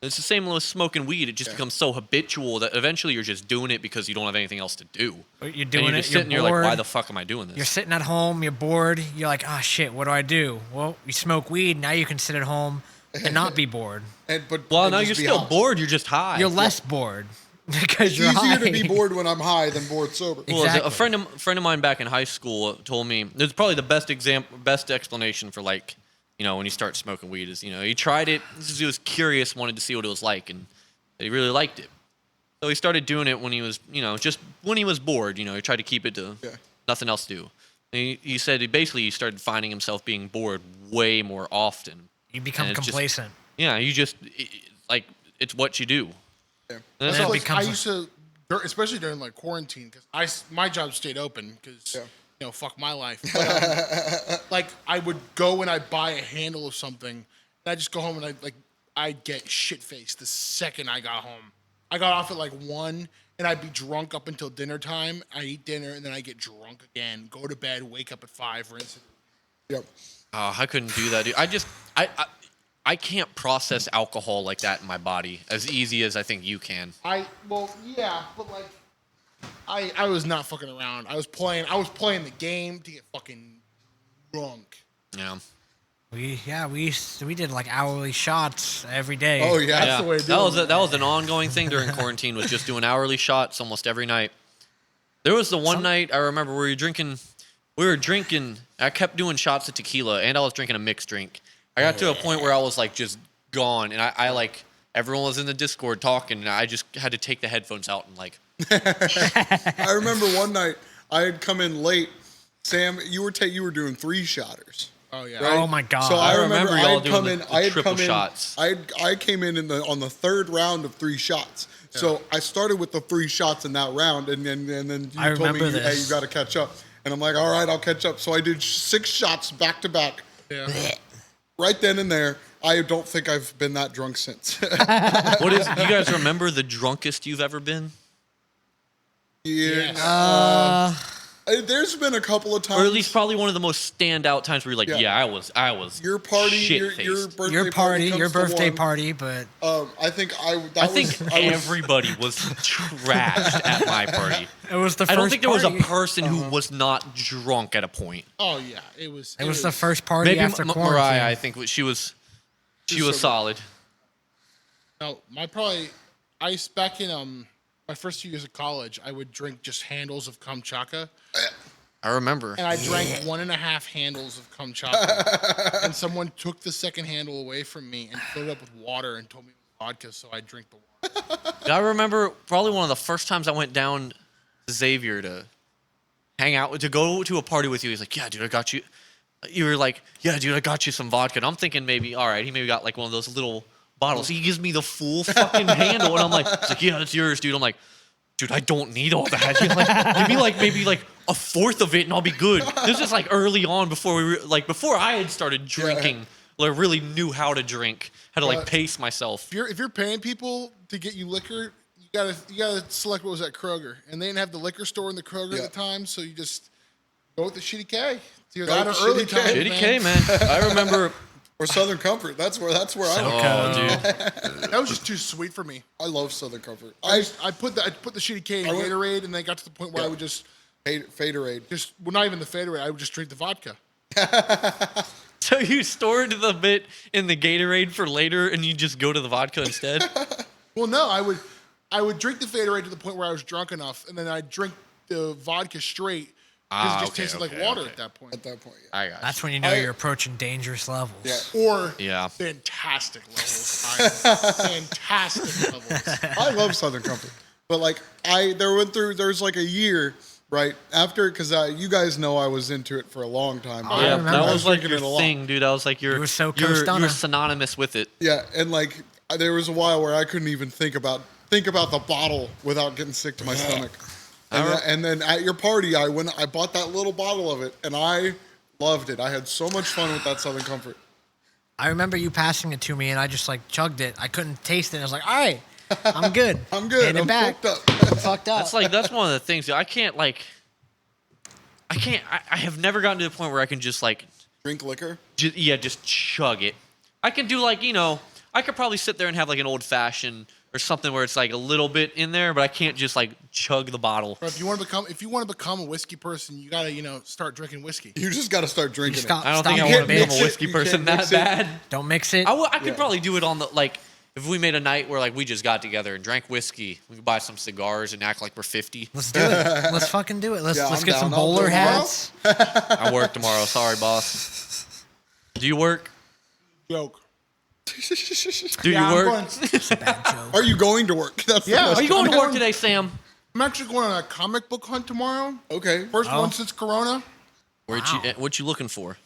it's the same with smoking weed. It just becomes so habitual that eventually you're just doing it because you don't have anything else to do. But you're And doing you're it. just sitting there You're like, why bored. the fuck am I doing this? You're sitting at home, you're bored, you're like, ah, shit, what do I do? Well, you smoke weed, now you can sit at home and not be bored. Well, and now just you're be still high. bored. You're just high. You're less bored because It's you're easier high. to be bored when I'm high than bored sober. Well, Exactly. a friend of mine back in high school told me there's probably the best explanation for like, you know, when you start smoking weed is, you know, he tried it. He was curious, wanted to see what it was like, and he really liked it. So he started doing it when he was, you know, just when he was bored. You know, he tried to keep it to nothing else to do. And he said he started finding himself being bored way more often. You become And it's just- complacent. Yeah, you just like it's what you do. Yeah. And that's Then all- it Like, I becomes a- used to, especially during like quarantine, because my job stayed open because you know, fuck my life. But, like I would go and I'd buy a handle of something, I just go home and I'd get shit faced the second I got home. I got off at like 1, and I'd be drunk up until dinner time. I eat dinner, and then I get drunk again, go to bed, wake up at 5, rinse it. Yep. Oh, I couldn't do that, dude. I can't process alcohol like that in my body as easy as I think you can. But like, I was not fucking around. I was playing the game to get fucking drunk. Yeah. We did like hourly shots every day. Oh yeah. That's the way to do That was an ongoing thing during quarantine, was just doing hourly shots almost every night. There was the one night I remember where we were drinking. I kept doing shots of tequila, and I was drinking a mixed drink. I got to a point where I was like just gone, and I like everyone was in the Discord talking, and I just had to take the headphones out and like. I remember one night I had come in late. Sam, you were doing 3-shotters. Oh yeah. Right? Oh my god. So I remember I y'all had come doing in. the I had triple come in. shots. I came in on the 3rd round of 3 shots. So I started with the 3 shots in that round, and then you I told me, remember hey, this. you got to catch up. And I'm like, all right, I'll catch up. So I did 6 shots back to back. Yeah. Right then and there. I don't think I've been that drunk since. What is? You guys remember the drunkest you've ever been? Yeah. There's been a couple of times. Or at least probably one of the most standout times where you're like, Yeah. yeah, I was your party, your shit-faced. birthday Your party, comes your to birthday one. party, but I think I think everybody was trashed at my party. it was the first I don't think there was a party. person who was not drunk at a point. Oh yeah. It was the first party Maybe after quarantine. Mariah, I think she was solid. No, back in my first few years of college, I would drink just handles of Kamchatka, I remember. and I drank 1.5 handles of Kamchatka, and someone took the second handle away from me and filled it up with water and told me it was vodka, so I drank the water. I remember probably one of the first times I went down to Xavier to hang out, to go to a party with you. He's like, yeah, dude, I got you. You were like, yeah, dude, I got you some vodka. And I'm thinking maybe, all right, he maybe got like one of those little bottles. He gives me the full fucking handle, and I'm like, it's like, yeah, that's yours, dude. I'm like, dude, I don't need all that. You're like, give me like maybe like a 1/4 of it, and I'll be good. This is like early on before before I had started drinking, like really knew how to drink, how to like pace myself. If you're paying people to get you liquor, you gotta select what was at Kroger, and they didn't have the liquor store in the Kroger at the time, so you just go with the Shitty K. It's either that or Shitty early K. time. Shitty K, man. I remember. Or Southern Comfort. That's where I went. Oh, dude. That was just too sweet for me. I love Southern Comfort. I put the Shitty K in I went- Gatorade, and then it got to the point where Yeah. I would just Faderade. not even the Faderade. I would just drink the vodka. So you stored the bit in the Gatorade for later, and you just go to the vodka instead? Well, no, I would drink the Faderade to the point where I was drunk enough, and then I'd drink the vodka straight because it just tasted like water at that point. At that point, yeah. I got That's when you know you're approaching dangerous levels. Yeah. Or Yeah. fantastic levels. Fantastic levels. I love Southern Comfort, but like there was like a year right after because you guys know I was into it for a long time. I Yeah, remember. that I was like drinking your it a lot. thing, dude. I was like, you're You were so you're Coastana. synonymous with it. Yeah, and like there was a while where I couldn't even think about the bottle without getting sick to my stomach. And then at your party, I bought that little bottle of it, and I loved it. I had so much fun with that Southern Comfort. I remember you passing it to me, and I just like chugged it. I couldn't taste it. I was like, all right, I'm good. I'm good. Hand it I'm back. fucked up. I'm fucked up. That's one of the things. Dude. I have never gotten to the point where I can just like, Drink liquor. just chug it. I can do like, I could probably sit there and have like an old fashioned or something where it's like a little bit in there, but I can't just like chug the bottle. But if you want to become a whiskey person, you gotta start drinking whiskey. You just got to start You drinking stop, I don't stop think I being want to a become bitch. a whiskey You person can't that mix it. bad. Don't mix it. I could probably do it on the like if we made a night where like we just got together and drank whiskey. We could buy some cigars and act like we're 50. Let's do it. Let's fucking do it. Let's Yeah, let's I'm get some down. I'll do bowler it tomorrow. hats. I work tomorrow. Sorry, boss. Do you work? Joke. Do Yeah, you I'm work? It's a bad joke. Are you going to work? That's the Yeah. Are question. you going to I'm work going- today, Sam? I'm actually going on a comic book hunt tomorrow. Okay. First Oh. one since Corona. What you looking for?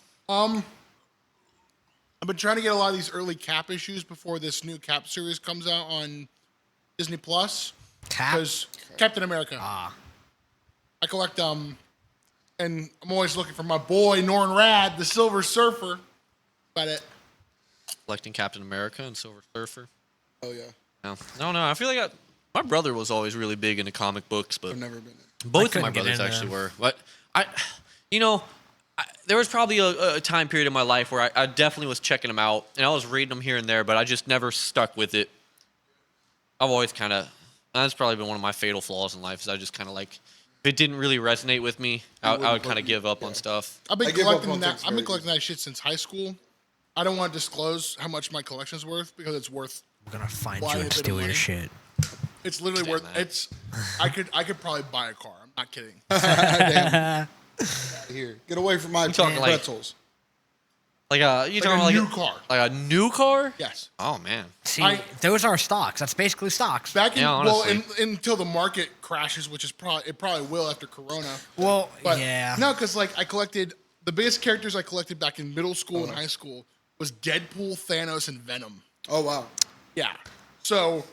I've been trying to get a lot of these early Cap issues before this new Cap series comes out on Disney Plus. Cap. Because Captain America. Ah. I collect and I'm always looking for my boy Norrin Rad, the Silver Surfer. About it. collecting Captain America and Silver Surfer. Oh yeah, No. I feel like my brother was always really big into comic books, but I've never been. both of my couldn't get brothers into actually them. were. But there was probably a time period in my life where I definitely was checking them out, and I was reading them here and there, but I just never stuck with it. I've always kind of, that's probably been one of my fatal flaws in life, is I just kind of like, if it didn't really resonate with me, I would kind of give up on stuff. I've been I give up collecting on that. things I've been very collecting that shit since high school. I don't want to disclose how much my collection's worth because it's worth. We're gonna find Why you a and bit of steal your money? shit. It's literally Damn worth. that. It's. I could probably buy a car. I'm not kidding. Here, get away from my talking like- pretzels. Like you talking a about like new car. Like a new car? Yes. Oh man. See, those are stocks. That's basically stocks. Back in Yeah, honestly. until the market crashes, which is probably will after Corona. Well, But yeah. no, because like I collected the biggest characters I collected back in middle school and high school was Deadpool, Thanos, and Venom. Oh wow. Yeah. So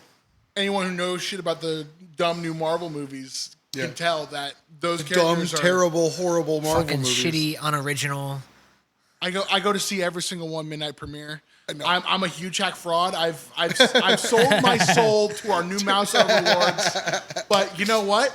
anyone who knows shit about the dumb new Marvel movies Yeah. can tell that those Dumb, characters are. terrible, horrible Marvel Fucking movies. shitty, unoriginal. I go to see every single one midnight premiere. know. I'm a huge hack fraud. I've sold my soul to our new Mouse overlords. But you know what?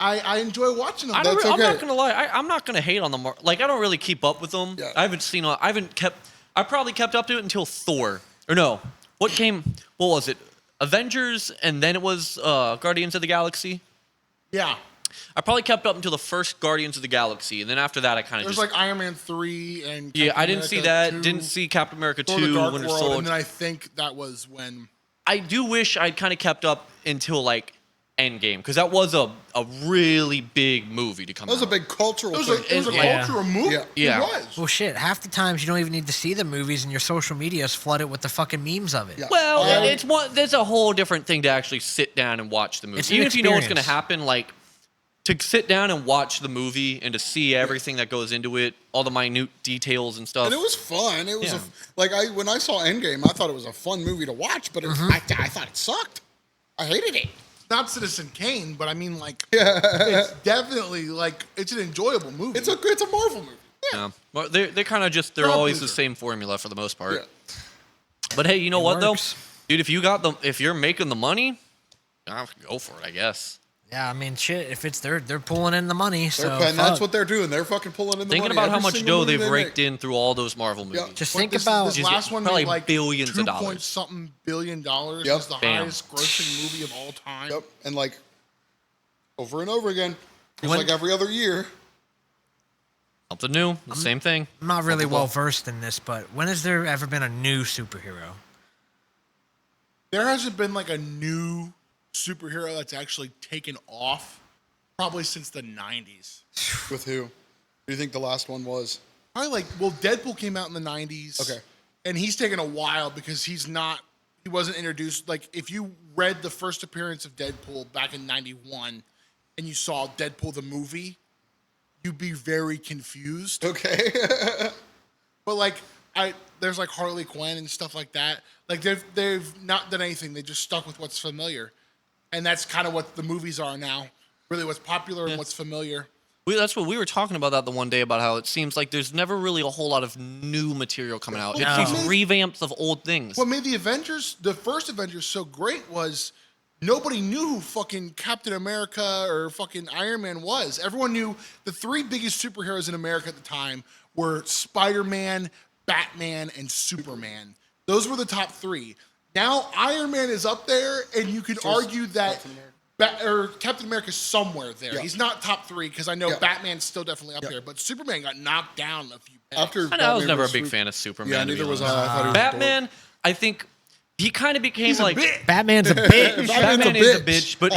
I enjoy watching them. I'm That's not okay. gonna lie. I'm not gonna hate on them. Like I don't really keep up with them. Yeah. I haven't seen. I haven't kept. I probably kept up to it until Thor. Or no, what came? What was it? Avengers, and then it was Guardians of the Galaxy. Yeah. I probably kept up until the first Guardians of the Galaxy, and then after that, I kind of There's just. like Iron Man 3 and yeah, Captain I didn't see America that. 2, Didn't see Captain America Thor: The 2, Dark Winter World, Soldier. and then I think that was when. I do wish I'd kind of kept up until like Endgame, because that was a really big movie to come That was a out. big cultural It was thing. a, it was a Yeah. cultural move. Yeah. Yeah. It was. Well, shit. Half the times you don't even need to see the movies, and your social media is flooded with the fucking memes of it. Yeah. Well, Yeah. it's one. There's a whole different thing to actually sit down and watch the movie. It's an Even if you know what's going to experience. happen, like to sit down and watch the movie and to see everything that goes into it, all the minute details and stuff. And it was fun. It was Yeah. when I saw Endgame, I thought it was a fun movie to watch, but I thought it sucked. I hated it. Not Citizen Kane, but I mean, like, it's definitely like it's an enjoyable movie. It's a Marvel movie. Yeah. Well, they're kind of just they're Crowd always the pleaser. same formula for the most part. Yeah. But hey, you know It what works. though, dude? If you're making the money, go for it. I guess. Yeah, I mean, shit. If it's they're pulling in the money, so And that's fuck. what they're doing. They're fucking pulling in the Thinking money. about how Every much single dough movie they've they raked make. in through all those Marvel movies. Just But think this, about. this last one probably made like billions of $2 dollars. point something billion. Yep. It's the Bam. highest grossing movie of all time. Yep. And like over and over again. It's When- like every other year. Something new, the same thing. I'm not really Something well well. versed in this, but when has there ever been a new superhero? There hasn't been like a new superhero that's actually taken off probably since the 90s. With who? Who do you think the last one was? Probably like, well, Deadpool came out in the 90s. Okay. And he's taken a while because he wasn't introduced. Like, if you read the first appearance of Deadpool back in 91 and you saw Deadpool the movie, you'd be very confused. Okay. But like, there's like Harley Quinn and stuff like that. Like they've not done anything. They just stuck with what's familiar, and that's kind of what the movies are now. Really, what's popular and what's familiar. That's what we were talking about that the one day about how it seems like there's never really a whole lot of new material coming out. Well, It's these no. revamps of old things. What made the first Avengers so great was nobody knew who fucking Captain America or fucking Iron Man was. Everyone knew the three biggest superheroes in America at the time were Spider-Man, Batman, and Superman. Those were the top three. Now Iron Man is up there, and you could argue that Captain America's somewhere there. Yeah. He's not top three because I know Yeah. Batman's still definitely up Yeah. there, but Superman got knocked down a few pegs. After I know I was Batman never a vs. big Superman- fan of Superman. Yeah, to be neither was honest. I. I thought he was a Batman, I think he kind of became He's like a bitch. Batman's a bitch. Batman a is a bitch. bitch, but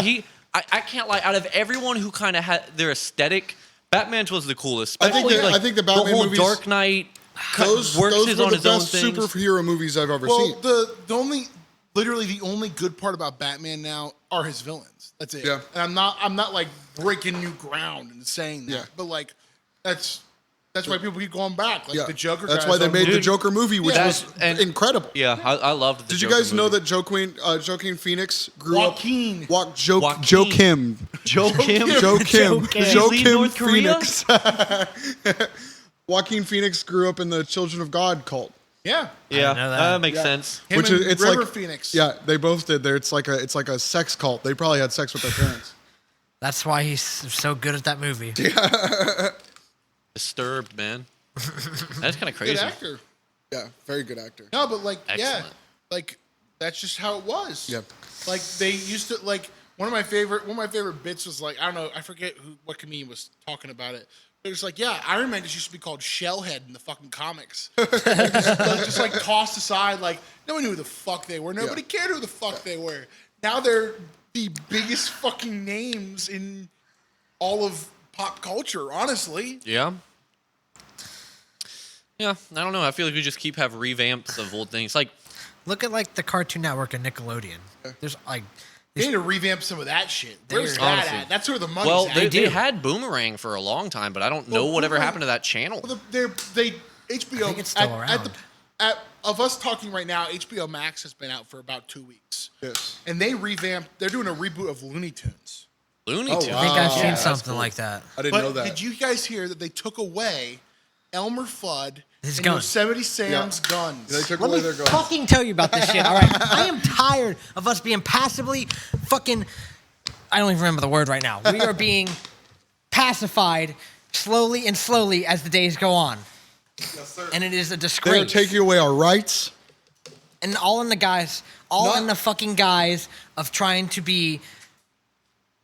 I can't lie. Out of everyone who kind of had their aesthetic, Batman's was the coolest. I think Especially, I think the Batman whole movies- Dark Knight Those works were his the on his own best things. superhero movies I've ever Well, seen. the only good part about Batman now are his villains. That's it. Yeah. And I'm not like breaking new ground and saying that, Yeah. but like that's why people keep going back. Like Yeah, the Joker. that's guy's why they on made the movie. Joker movie, which Yeah. was And- incredible. Yeah, I loved the Did you Joker guys know movie. that Joaquin Phoenix grew Joaquin. up? Joaquin. Joe Kim. Joe Kim? Joe Kim. Kim. Joe Leave Kim North Korea? Phoenix. Joaquin Phoenix grew up in the Children of God cult. Yeah. Yeah, know that. that makes sense. Him Which and is it's River like Phoenix. Yeah, they both did. There, it's like a sex cult. They probably had sex with their parents. That's why he's so good at that movie. Disturbed, man. That's kind of Good crazy. actor. Yeah, very good actor. No, but like, yeah, Excellent. like that's just how it was. Yep. Like they used to like one of my favorite bits was like I don't know, I forget what comedian was talking about it. But it's like, yeah, Iron Man just used to be called Shellhead in the fucking comics. just like tossed aside, like no one knew who the fuck they were. Nobody cared who the fuck they were. Now they're the biggest fucking names in all of pop culture, honestly. Yeah. Yeah, I don't know. I feel like we just keep have revamps of old things. Like, Look at like the Cartoon Network and Nickelodeon. There's like, They need to revamp some of that shit. Where's They're- that Honestly. at? That's where the money's well, at. they do. had Boomerang for a long time, but I don't know Well, whatever Boomerang- happened to that channel. Well, HBO I think it's still around. Of us talking right now, HBO Max has been out for about 2 weeks, Yes. and they revamped. They're doing a reboot of Looney Tunes. Looney Oh, Tunes. wow. I think I've Yeah, seen that's something cool. like that. I didn't But know that. did you guys hear that they took away Elmer Fudd His and gun. Yosemite Sam's guns? They took Let away me their guns. fucking tell you about this shit, all right? I am tired of us being passively fucking. I don't even remember the word right now. We are being pacified slowly and slowly as the days go on. Yes, sir. And it is a They are disgrace. taking away our rights. And all in the guise, Not- in the fucking guise of trying to be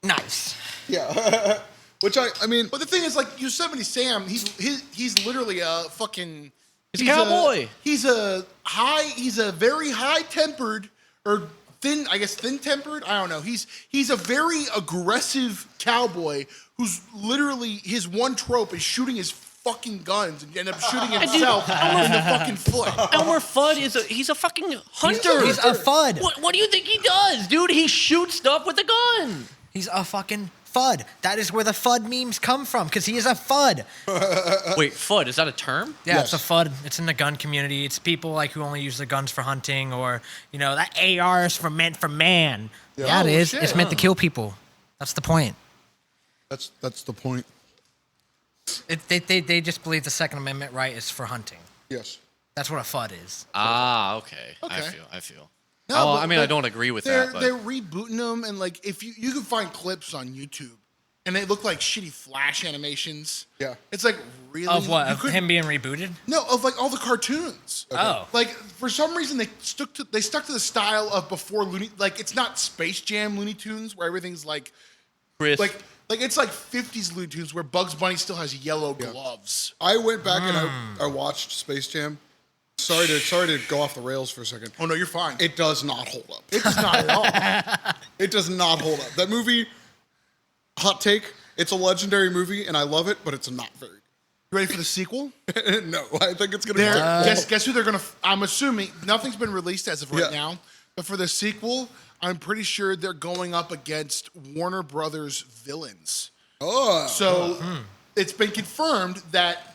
nice. Yeah. Which I mean, But the thing is, like Yosemite Sam, he's literally a fucking. He's a cowboy. He's a very high-tempered or thin, I guess thin-tempered. I don't know. He's a very aggressive cowboy who's literally his one trope is shooting his fucking guns and end up shooting himself in the fucking foot. Elmer Fudd he's a fucking hunter. He's a FUD. What do you think he does, dude? He shoots stuff with a gun. He's a fucking FUD. That is where the FUD memes come from, because he is a FUD. Wait, Fudd, is that a term? Yeah, Yes. it's a FUD. It's in the gun community. It's people like who only use the guns for hunting, or that AR is meant for man. Yeah, it Oh, is. shit. It's meant to kill people. That's the point. that's the point. They just believe the Second Amendment right is for hunting. Yes. That's what a FUD is. Ah, okay. Okay. I feel. No, Oh, but I mean, I don't agree with that, but- They're rebooting them, and like if you can find clips on YouTube, and they look like shitty Flash animations. Yeah. It's like really Of what? you Of couldn't- him being rebooted? No, of like all the cartoons. Oh. Like for some reason they stuck to the style of before Looney. Like it's not Space Jam Looney Tunes where everything's like Chris, it's like 50s Looney Tunes where Bugs Bunny still has yellow gloves. I went back and I watched Space Jam. Sorry to go off the rails for a second. Oh no, you're fine. It does not hold up. It does not at all. It does not hold up. That movie, hot take, it's a legendary movie and I love it, but it's not very You ready for the sequel? good. No, I think it's gonna They're, be guess who they're gonna. I'm assuming nothing's been released as of right Yeah. now, but for the sequel, I'm pretty sure they're going up against Warner Brothers villains. Oh, So it's been confirmed that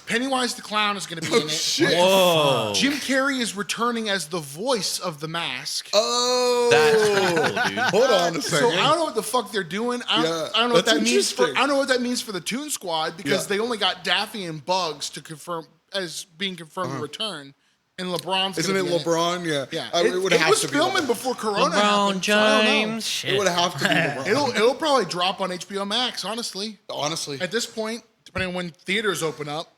Pennywise the Clown is going to be in it. shit. whoa, Jim Carrey is returning as the voice of the Mask. Oh, that's cool, dude. hold on a So second. I don't know what the fuck they're doing. I Yeah, don't know what that's that means for. interesting. I don't know what that means for the Toon Squad because Yeah. they only got Daffy and Bugs to confirm as being confirmed to return, and LeBron's. Isn't it gonna be in LeBron? Yeah. Yeah, It would it have was to be filming LeBron. before Corona LeBron happened, so I don't know. James. It Shit. would have to be LeBron. It'll probably drop on HBO Max. Honestly, Honestly. at this point, depending on when theaters open up.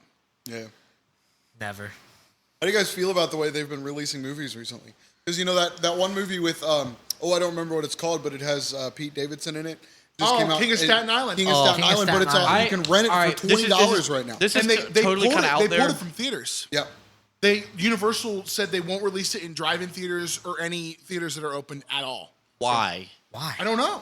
Yeah. Never. How do you guys feel about the way they've been releasing movies recently? Because that one movie with I don't remember what it's called, but it has Pete Davidson in it. Oh, came out- King of Staten Island. King of Oh, Staten King of Island, but Staten it's Island. you can rent it All for right, this is- $20 right now. This is and they totally pulled kind of it, out they there. pulled it from theaters. Yeah. Universal said they won't release it in drive-in theaters or any theaters that are open at all. Why? Why? I don't know.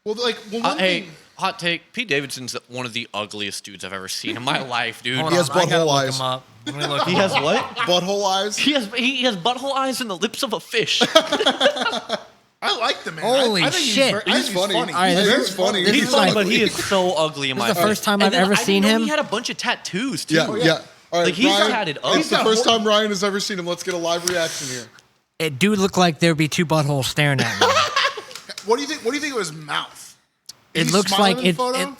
Well, one Hey, thing. hot take. Pete Davidson's one of the ugliest dudes I've ever seen in my life, dude. Hold He has on, I gotta butthole look eyes. him up. Let me look He him has up. what? Butthole eyes. He has butthole eyes and the lips of a fish. I like the man. Holy I think shit. I think He's funny. All right, He's this- funny. this He's is funny, like- but he is so ugly in my This is the opinion. first time And I've then ever I didn't seen know him. He had a bunch of tattoos too. Yeah, yeah. All right, Like, he's Ryan, tatted up. It's He's the got first hor- time Ryan has ever seen him. Let's get a live reaction here. It do look like there'd be two buttholes staring at me. What do you think? What do you think of his mouth? It Is he looks smiling like in the it, photo?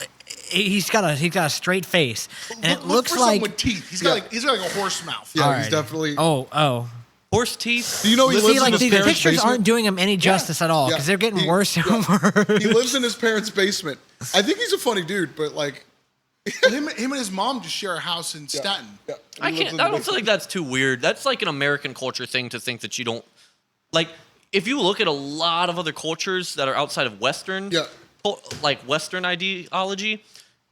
he's got a straight face, and it Look looks for like someone with teeth. He's got like a horse mouth. Yeah, he's definitely. Oh. Horse teeth. Do you know he See, lives in like his these parents' pictures basement? aren't doing him any justice at all because they're getting worse and worse. He lives in his parents' basement. I think he's a funny dude, but like, him and his mom just share a house in Staten. yeah, I he lives can't. in the I don't feel basement. like that's too weird. That's like an American culture thing to think that you don't like. If you look at a lot of other cultures that are outside of Western, like Western ideology,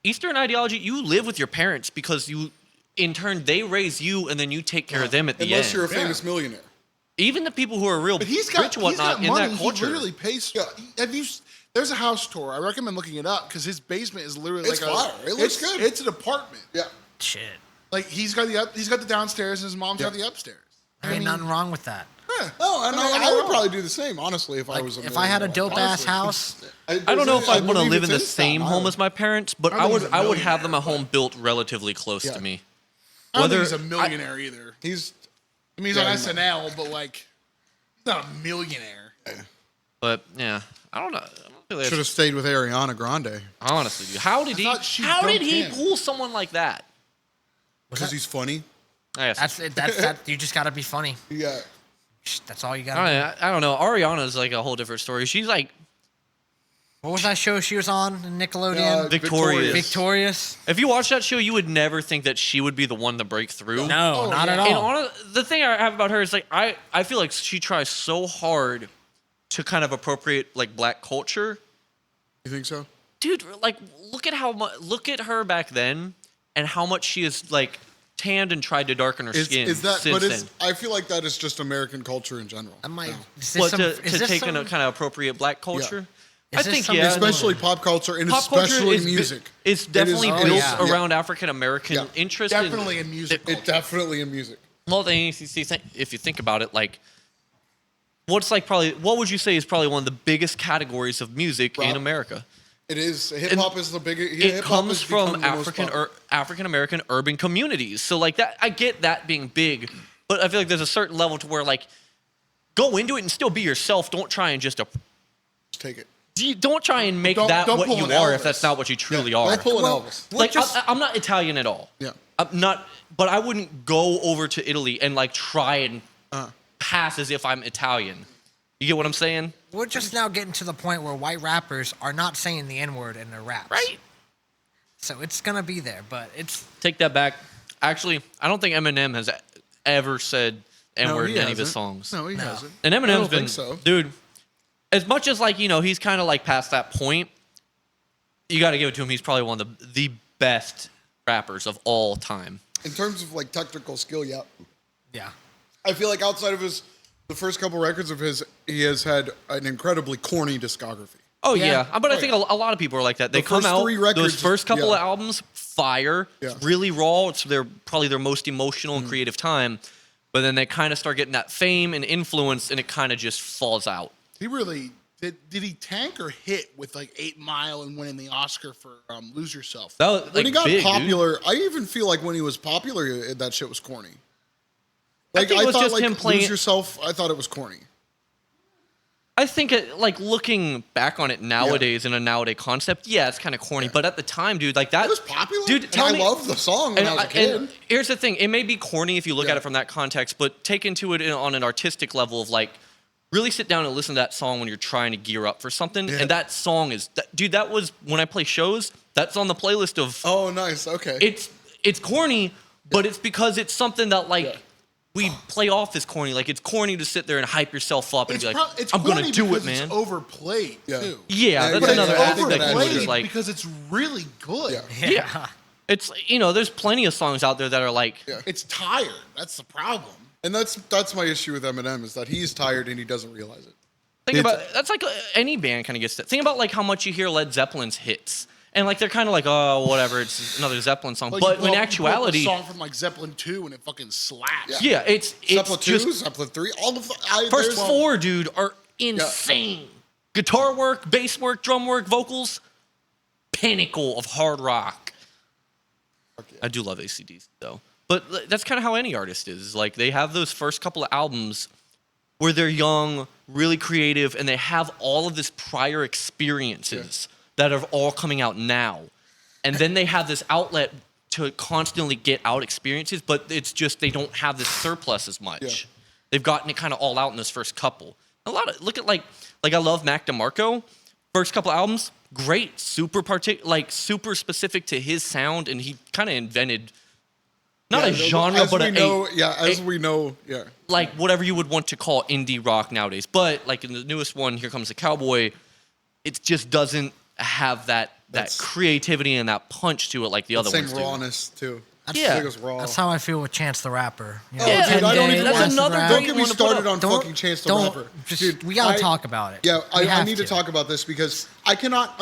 Eastern ideology, you live with your parents because you, in turn, they raise you and then you take care of them at the Unless end. you're a famous millionaire. Even the people who are real But he's got, rich and whatnot he's got money. in that culture. He literally pays. Yeah. Have you? There's a house tour. I recommend looking it up because his basement is literally It's like fire. It looks good. It's an apartment. Yeah. Shit. Like he's got the downstairs and his mom's got the upstairs. There ain't nothing wrong with that. Oh, and I I would probably do the same, honestly, if I was a If I had a millionaire. dope ass Honestly. house, I don't know if I'd want to believe live in it's the same Staten home Island. as my parents, but I I think would he's a I would have them a millionaire, home built relatively close Yeah. to me. I don't think Whether- he's a millionaire either. He's I mean, he's Yeah, on he SNL, but like, he's not a millionaire. But yeah, I don't know. I don't feel like should have stayed with Ariana Grande honestly, dude. How did thought she How did dumped he him. pull someone like that? because he's funny. I guess. that's it. That you just gotta be funny. Yeah. That's all you gotta do. I don't know. Ariana's like a whole different story. She's like What was that show she was on? Nickelodeon. Victorious. Victorious. If you watch that show, you would never think that she would be the one to break through. No, Oh, not yeah. at And all. the thing I have about her is like I feel like she tries so hard to kind of appropriate like black culture. You think so? Dude, like look at look at her back then and how much she is like tanned and tried to darken her skin Is that? since But then. I feel like that is just American culture in general. I'm like, is this What some- to is this take in a some- kind of appropriate black culture? Is I this think some- yeah, Especially pop culture and pop culture especially is music. It's definitely Oh, built yeah. around African American Yeah. interest. Definitely in music. It definitely in music. Well, then if you think about it, like, what would you say is probably one of the biggest categories of music in Rap. America? It is. Hip hop is the biggest. It comes from African American urban communities. So like that, I get that being big, but I feel like there's a certain level to where like, go into it and still be yourself. Don't try and just Take it. don't try and make Don't that what pull you an are if Elvis. that's not what you truly are. Don't pull an Well, Elvis. well, Like just- I'm not Italian at all. Yeah. I'm not, but I wouldn't go over to Italy and like try and pass as if I'm Italian. You get what I'm saying? We're just now getting to the point where white rappers are not saying the N word in their raps. Right. So it's gonna be there, but it's Take that back. Actually, I don't think Eminem has ever said N-word he in any of his hasn't. songs. No, he hasn't. And I Eminem's don't been, think so. dude, as much as like, he's kind of like past that point, you got to give it to him. He's probably one of the best rappers of all time. In terms of like technical skill, yeah. yeah. I feel like outside of the first couple records of his, he has had an incredibly corny discography. Oh Yeah. yeah, but I think a lot of people are like that. They The come first out three records, those first couple yeah. of albums, fire, Yeah. it's really raw. It's probably their most emotional and creative time, but then they kind of start getting that fame and influence, and it kind of just falls out. He really did. Did he tank or hit with like 8 Mile and winning the Oscar for "Lose Yourself"? That was, When like, he got big, dude. popular, I even feel like when he was popular, that shit was corny. Like think it was thought, just like him playing- Lose Yourself. I thought it was corny. I think like looking back on it nowadays in a nowadays concept, yeah, it's kind of corny. But at the time, dude, like that It was popular, dude. and Tell I me, loved the song when I was a kid. and here's the thing: it may be corny if you look Yeah. at it from that context, but take into it on an artistic level of like, really sit down and listen to that song when you're trying to gear up for something. Yeah. And that song is, dude, that was when I play shows. That's on the playlist of. Oh, nice. Okay. It's corny, but it's because it's something that like. Yeah. We play off as corny. Like, it's corny to sit there and hype yourself up and It's be like, it's I'm going corny to do it, because man. It's overplayed Yeah. too. Yeah, that's But it's another overplayed aspect that goes Overplayed is like, because it's really good. Yeah. yeah. It's, there's plenty of songs out there that are like, Yeah. It's tired. That's the problem. And that's my issue with Eminem is that he's tired and he doesn't realize it. think about, that's like any band kind of gets that. Think about like how much you hear Led Zeppelin's hits. And like, they're kind of like, oh, whatever, it's another Zeppelin song. Like, But you in pull up actuality, a song from like Zeppelin 2 and it fucking slaps. yeah, it's Zeppelin 2, just, Zeppelin 3, all of the first there's- four, dude, are insane. Guitar work, bass work, drum work, vocals, pinnacle of hard rock. I do love AC/DC though, but that's kind of how any artist is. Like they have those first couple of albums where they're young, really creative, and they have all of this prior experiences that are all coming out now. and then they have this outlet to constantly get out experiences, but it's just they don't have this surplus as much. Yeah. They've gotten it kind of all out in this first couple. Look at like I love Mac DeMarco. First couple albums, great, super specific to his sound, and he kind of invented not a genre, but we know, like whatever you would want to call indie rock nowadays. But like in the newest one, Here Comes the Cowboy, it just doesn't have that creativity and that punch to it like the other ones do. Same rawness too. Yeah. It was raw. That's how I feel with Chance the Rapper. You know, Yeah, dude, I don't even that's want another to. great Don't get me one to put started up. on fucking Chance the Rapper. Dude, we gotta talk about it. Yeah, I have need to talk about this because I cannot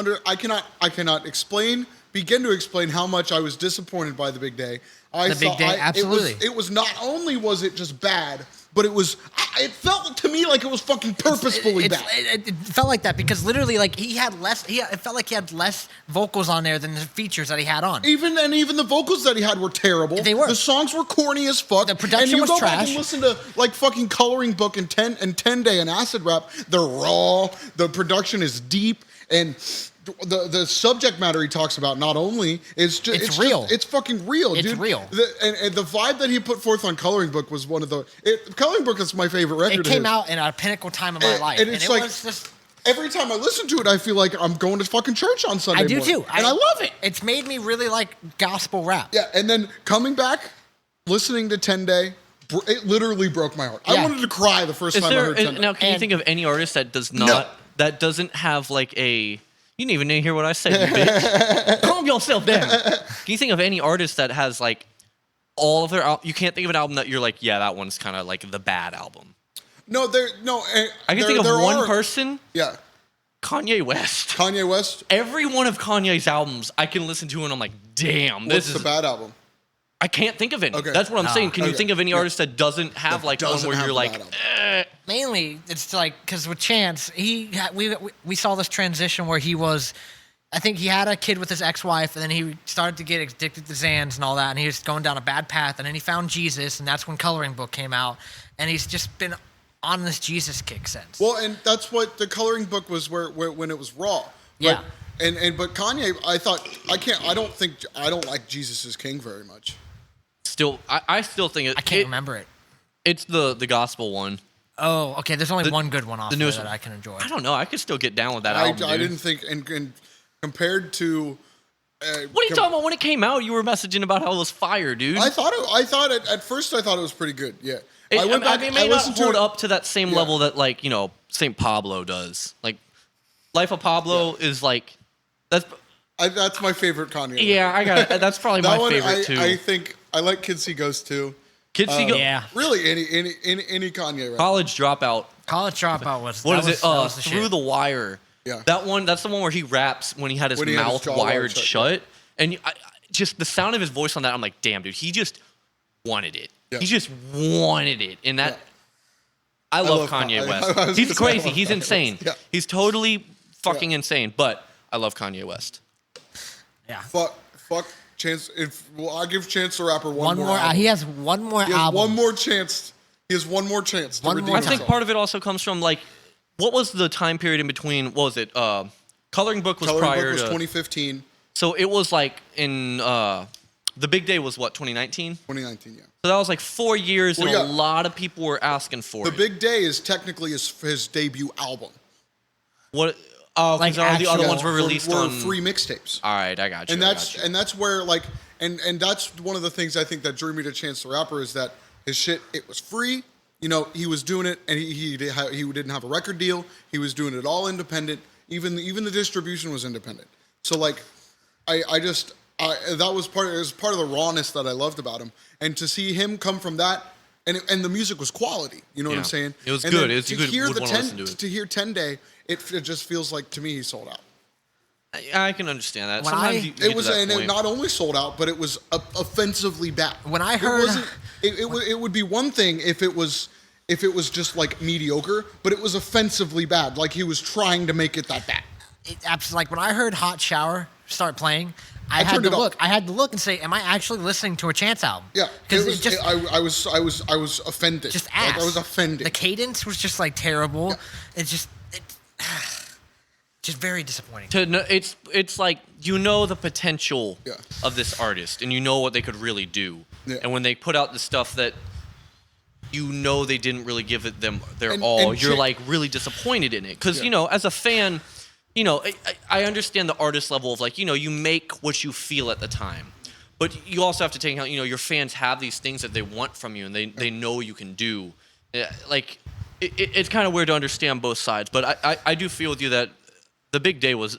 begin to explain how much I was disappointed by The Big Day. Absolutely. It was not only was it just bad, but it felt to me like it was fucking purposefully bad. It felt like that because literally, like it felt like he had less vocals on there than the features that he had on. Even the vocals that he had were terrible. They were. The songs were corny as fuck. The production and you was go trash. back and listen to like fucking Coloring Book and 10 Day and Acid Rap. They're raw. The production is deep and the subject matter he talks about not only is just it's real. It's fucking real, dude. It's real. And the vibe that he put forth on Coloring Book was one of the Coloring Book is my favorite record. It came out in a pinnacle time of my life, and it's like was just. Every time I listen to it, I feel like I'm going to fucking church on Sunday I do morning. too, And I love it. It's made me really like gospel rap. Yeah, and then coming back, listening to 10 Day, it literally broke my heart. I Yeah. wanted to cry the first time I heard 10 Day. Now, can you think of any artist that does not that doesn't have like a you didn't even hear what I said, you bitch. Calm yourself down. Can you think of any artist that has like all of their you can't think of an album that you're like, yeah, that one's kind of like the bad album. No, I can think of one person. Yeah. Kanye West. Kanye West. Every one of Kanye's albums I can listen to and I'm like, damn, What's the bad album? I can't think of any. Okay. That's what I'm saying. Can you Okay. think of any artist that doesn't have like one doesn't where have you're the like, bad album? Mainly, it's like because with Chance, we saw this transition where he was. I think he had a kid with his ex-wife, and then he started to get addicted to Xans and all that, and he was going down a bad path, and then he found Jesus, and that's when Coloring Book came out, and he's just been on this Jesus kick since. Well, and that's what the Coloring Book was where when it was raw. Yeah. But Kanye, I don't like Jesus is King very much. still, I still think I can't remember it. It's the gospel one. Oh, okay. There's only one good one off the there newest that one. I can enjoy. I don't know. I could still get down with that album. I dude. didn't think, and compared to. What are you talking about? When it came out, you were messaging about how it was fire, dude. At first I thought it was pretty good. Yeah. It may not hold it. up to that same level that like St. Pablo does. Like Life of Pablo is like that's my favorite Kanye. Yeah, I got it. That's probably that my one, favorite too. I think I like Kids See Ghosts too. Kids See Ghosts. Yeah. Really, any Kanye record. College Dropout. College Dropout was. What that is was, it? that was the Through shit. the Wire. Yeah. That one. That's the one where he raps when he had his When he had his mouth jaw wired wired shut. And just the sound of his voice on that, I'm like, damn, dude, he just wanted it. Yeah. He just wanted it. And that, Yeah. I love love Kanye I West. was He's gonna say I crazy. love He's Kanye insane. West. Yeah. He's totally fucking insane. But I love Kanye West. Yeah. Fuck Chance. I give Chance the Rapper One more. album. He has one more He has album. one more chance. He has one more chance to One redeem more I think himself. part of it also comes from like, what was the time period in between? What was it? Coloring Book was Coloring prior Book was to 2015, So it was like in the big day was what 2019. 2019. Yeah. So that was like 4 years, Well, and yeah. a lot of people were asking for The it. Big Day is technically his debut album. What? Oh, Like because all the other actual- ones were released were on. free mixtapes. All right, I got you. And I that's got you. and that's where like and that's one of the things I think that drew me to Chance the Rapper is that his shit, it was free. He was doing it, and he didn't have a record deal. He was doing it all independent. Even the distribution was independent. So like, that was part of the rawness that I loved about him. And to see him come from that, and the music was quality. You know what I'm Yeah. saying? It was And good. then It was- to you could- hear would the wanna listen to it. to hear 10 Day, it just feels like to me he sold out. I can understand that. When Sometimes I- you It get was, to that and it point. not only sold out, but it was offensively bad. When I It heard- wasn't- it would be one thing if it was just like mediocre, but it was offensively bad. Like he was trying to make it that bad. Like when I heard Hot Shower start playing, I had turned to it up. look. I had to look and say, "Am I actually listening to a Chance album?" Yeah, because it was. I was offended. just Like, ass. I was offended. The cadence was just like terrible. Yeah. It's just Just very disappointing. It's like you know the potential Yeah. of this artist, and you know what they could really do. Yeah. And when they put out the stuff that you know they didn't really give it them their And- all, and you're Chan- like really disappointed in it. Because Yeah. you know, as a fan, you know, I understand the artist level of like, you know, you make what you feel at the time. But you also have to take account, you know, your fans have these things that they want from you and they know you can do. Like, it's kind of weird to understand both sides. But I do feel with you that the big day was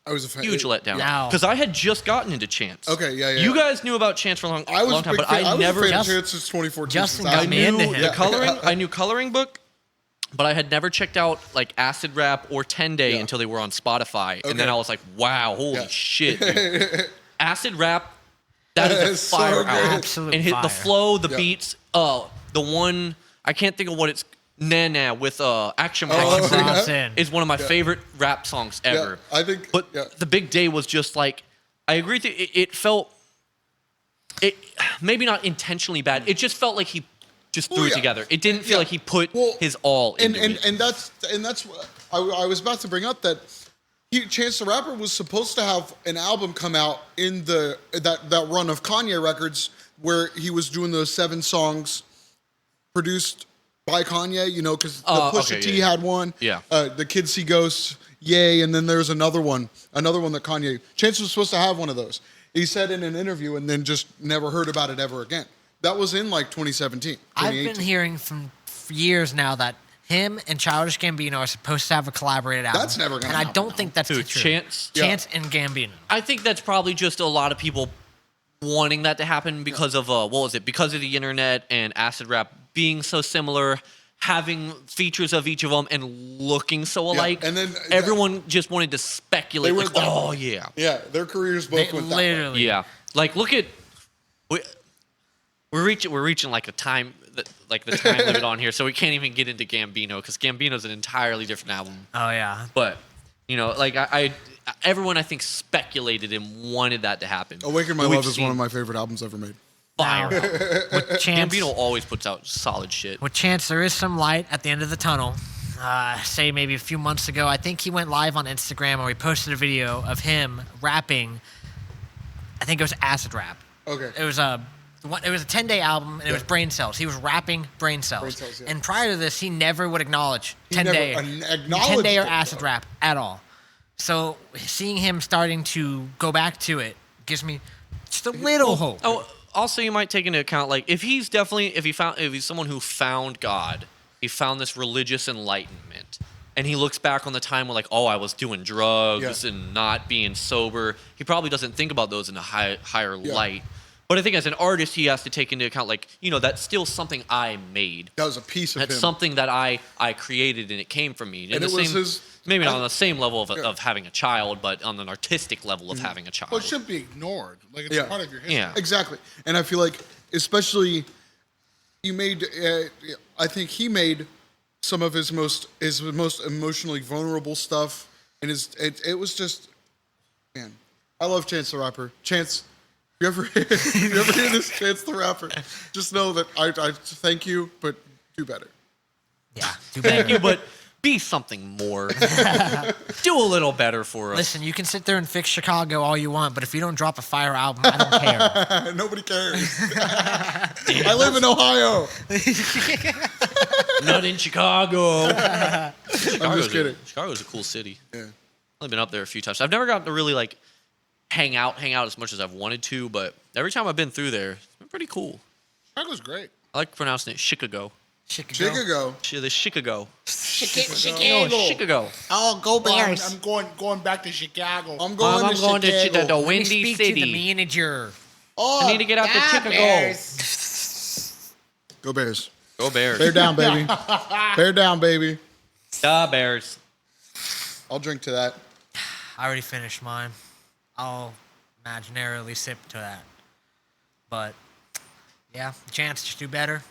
I was a fan. huge letdown. Wow. Because I had just gotten into Chance. Okay, yeah. You guys knew about Chance for a long, I was long a time, big but fan. I never. was a fan of Just- Chance since 2014. Justin since got I me knew- into knew him. the coloring. I knew Coloring Book, but I had never checked out like Acid Rap or 10 Day Yeah. until they were on Spotify, and then Okay. I was like, "Wow, holy Yeah. shit!" Dude. Acid Rap, that is a It's so fire good. album. Absolute And hit the fire. flow, the Yeah. beats. The one I can't think of what it's. Nah with Action Oh, Bronson yeah. Bronson. is one of my favorite rap songs ever. I think- But yeah. the big day was just like, I agree with you. It felt, it maybe not intentionally bad. It just felt like he just threw Well, it yeah. together. It didn't feel Yeah. like he put Well, his all and into it. and that's what I was about to bring up, that Chance the Rapper was supposed to have an album come out in that run of Kanye records where he was doing those 7 songs produced by Kanye, you know, because the Pusha okay, T yeah. had one. Yeah. The Kids See Ghosts, Yay, and then there's another one that Kanye. Chance was supposed to have one of those. He said in an interview, and then just never heard about it ever again. That was in like 2017, I've 2018. been hearing for years now that him and Childish Gambino are supposed to have a collaborated album. That's never gonna And I happen, don't though. think that's Who, true. Chance? Yeah. Chance and Gambino. I think that's probably just a lot of people wanting that to happen because of what was it? Because of the internet and Acid Rap being so similar, having features of each of them and looking so alike. and then everyone just wanted to speculate. They were Like, that- oh yeah, Yeah, their careers both They went that way. literally. yeah. Like look at we're reaching like the time limit on here, so we can't even get into Gambino because Gambino's an entirely different album. Oh yeah. But you know, like everyone I think speculated and wanted that to happen. Awaken My But we've Love is one seen of my favorite albums ever made. fire. With Chance, Gambino always puts out solid shit. with Chance, there is some light at the end of the tunnel. Say maybe a few months ago, I think he went live on Instagram or he posted a video of him rapping. I think it was Acid Rap. Okay. It was a 10-day album, and it was Yeah. Brain Cells. He was rapping Brain Cells. Brain Cells, yeah. And prior to this, he never would acknowledge He 10-day never acknowledged 10-day or it, Acid though. Rap at all. So seeing him starting to go back to it gives me just a little hope. Oh, also you might take into account like if he's someone who found God, he found this religious enlightenment, and he looks back on the time when like, oh, I was doing drugs Yeah. and not being sober. He probably doesn't think about those in a higher Yeah. light. But I think as an artist, he has to take into account like, you know, that's still something I made. That was a piece of That's him. something that I created and it came from me. And the it was same, his- maybe not on I- the same level of, Yeah. of having a child, but on an artistic level of having a child. Well, it shouldn't be ignored. Like it's Yeah. part of your history. Yeah. Exactly. And I feel like, especially, you made, I think he made some of his most emotionally vulnerable stuff. And it was just, man, I love Chance the Rapper. Chance, if you ever hear this, Chance the Rapper, just know that I thank you, but do better. Yeah, too Thank bad. you, but be something more. Do a little better for us. Listen, you can sit there and fix Chicago all you want, but if you don't drop a fire album, I don't care. Nobody cares. I live in Ohio. Not in Chicago. I'm just kidding. Chicago's a cool city. Yeah. I've only been up there a few times. I've never gotten to really like hang out as much as I've wanted to, but every time I've been through there, it's been pretty cool. Chicago's great. I like pronouncing it Chicago. Chicago. The Chicago. Chicago. Chicago. Oh, go I'm going back to Chicago. I'm going I'm to going to Chicago. the Let me Windy speak to the City. manager. Oh, I need to get out to Chicago. Go Bears. Go Bears. Bear down, baby. Bear down, baby. The Bears. I'll drink to that. I already finished mine. I'll imaginarily sip to that. But, yeah, Chance, just do better.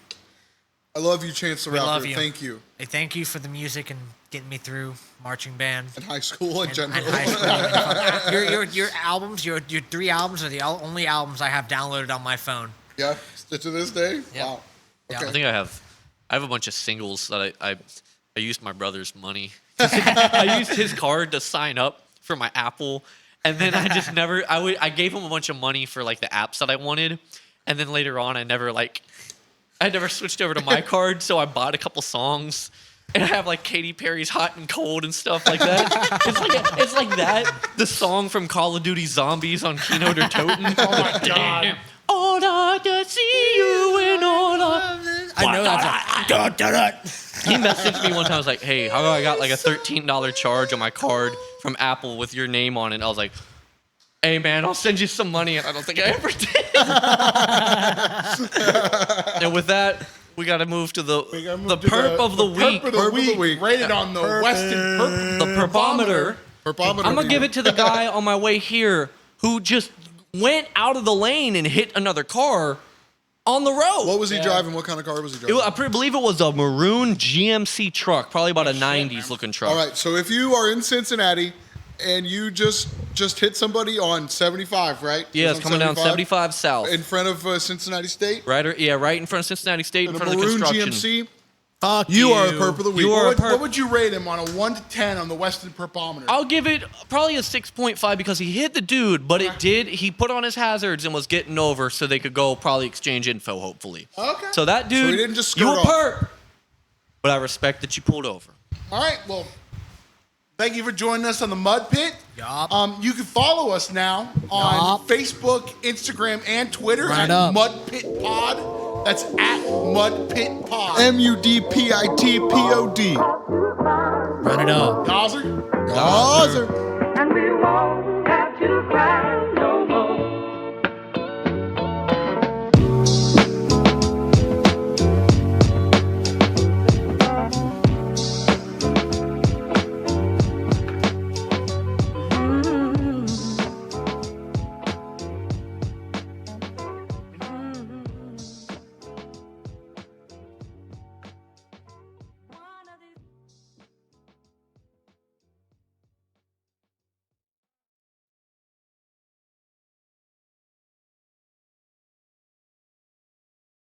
I love you, Chance the Rapper. love you. Thank you. I thank you for the music and getting me through marching band. And high school in and general. high school. your albums, your 3 albums are the only albums I have downloaded on my phone. Yeah, to this day? Yeah. Wow. Yeah. Okay. I think I have a bunch of singles that I used my brother's money. I used his card to sign up for my Apple, and then I just never. I gave him a bunch of money for like the apps that I wanted, and then later on I never switched over to my card, so I bought a couple songs. And I have like Katy Perry's "Hot and Cold" and stuff like that. It's like that. The song from Call of Duty Zombies on Kino der Toten. Oh my god. All I to see you in all I know that's He messaged me one time. I was like, "Hey, how about I got like a $13 charge on my card from Apple with your name on it?" I was like, "Hey man, I'll send you some money." And I don't think I ever did. And with that, we got to move to the perp of the week. Perp of the week. Rated on the Weston Perp. The perpometer. Perpometer. I'm gonna give it to the guy on my way here who just went out of the lane and hit another car on the road. What was he driving? What kind of car was he driving? I believe it was a maroon GMC truck, probably about a 90s looking truck. All right, so if you are in Cincinnati and you just hit somebody on 75, right? Yeah, it's coming down 75 south. in front of Cincinnati State. Right in front of Cincinnati State, in And a front of the maroon construction. GMC. Fuck You are a perp of the week. You are a What would you rate him on a 1 to 10 on the Weston Perpometer? I'll give it probably a 6.5 because he hit the dude, but he put on his hazards and was getting over so they could go probably exchange info, hopefully. Okay. So that dude, he didn't just you skirt a off. perp, but I respect that you pulled over. All right, well, thank you for joining us on the Mud Pit. Yup. You can follow us now on Yup. Facebook, Instagram, and Twitter Run at it up. Mud Pit Pod. That's at Mud Pit Pod. MUDPITPOD. Run it up. Gazer? Gazer. And we won't have to cry.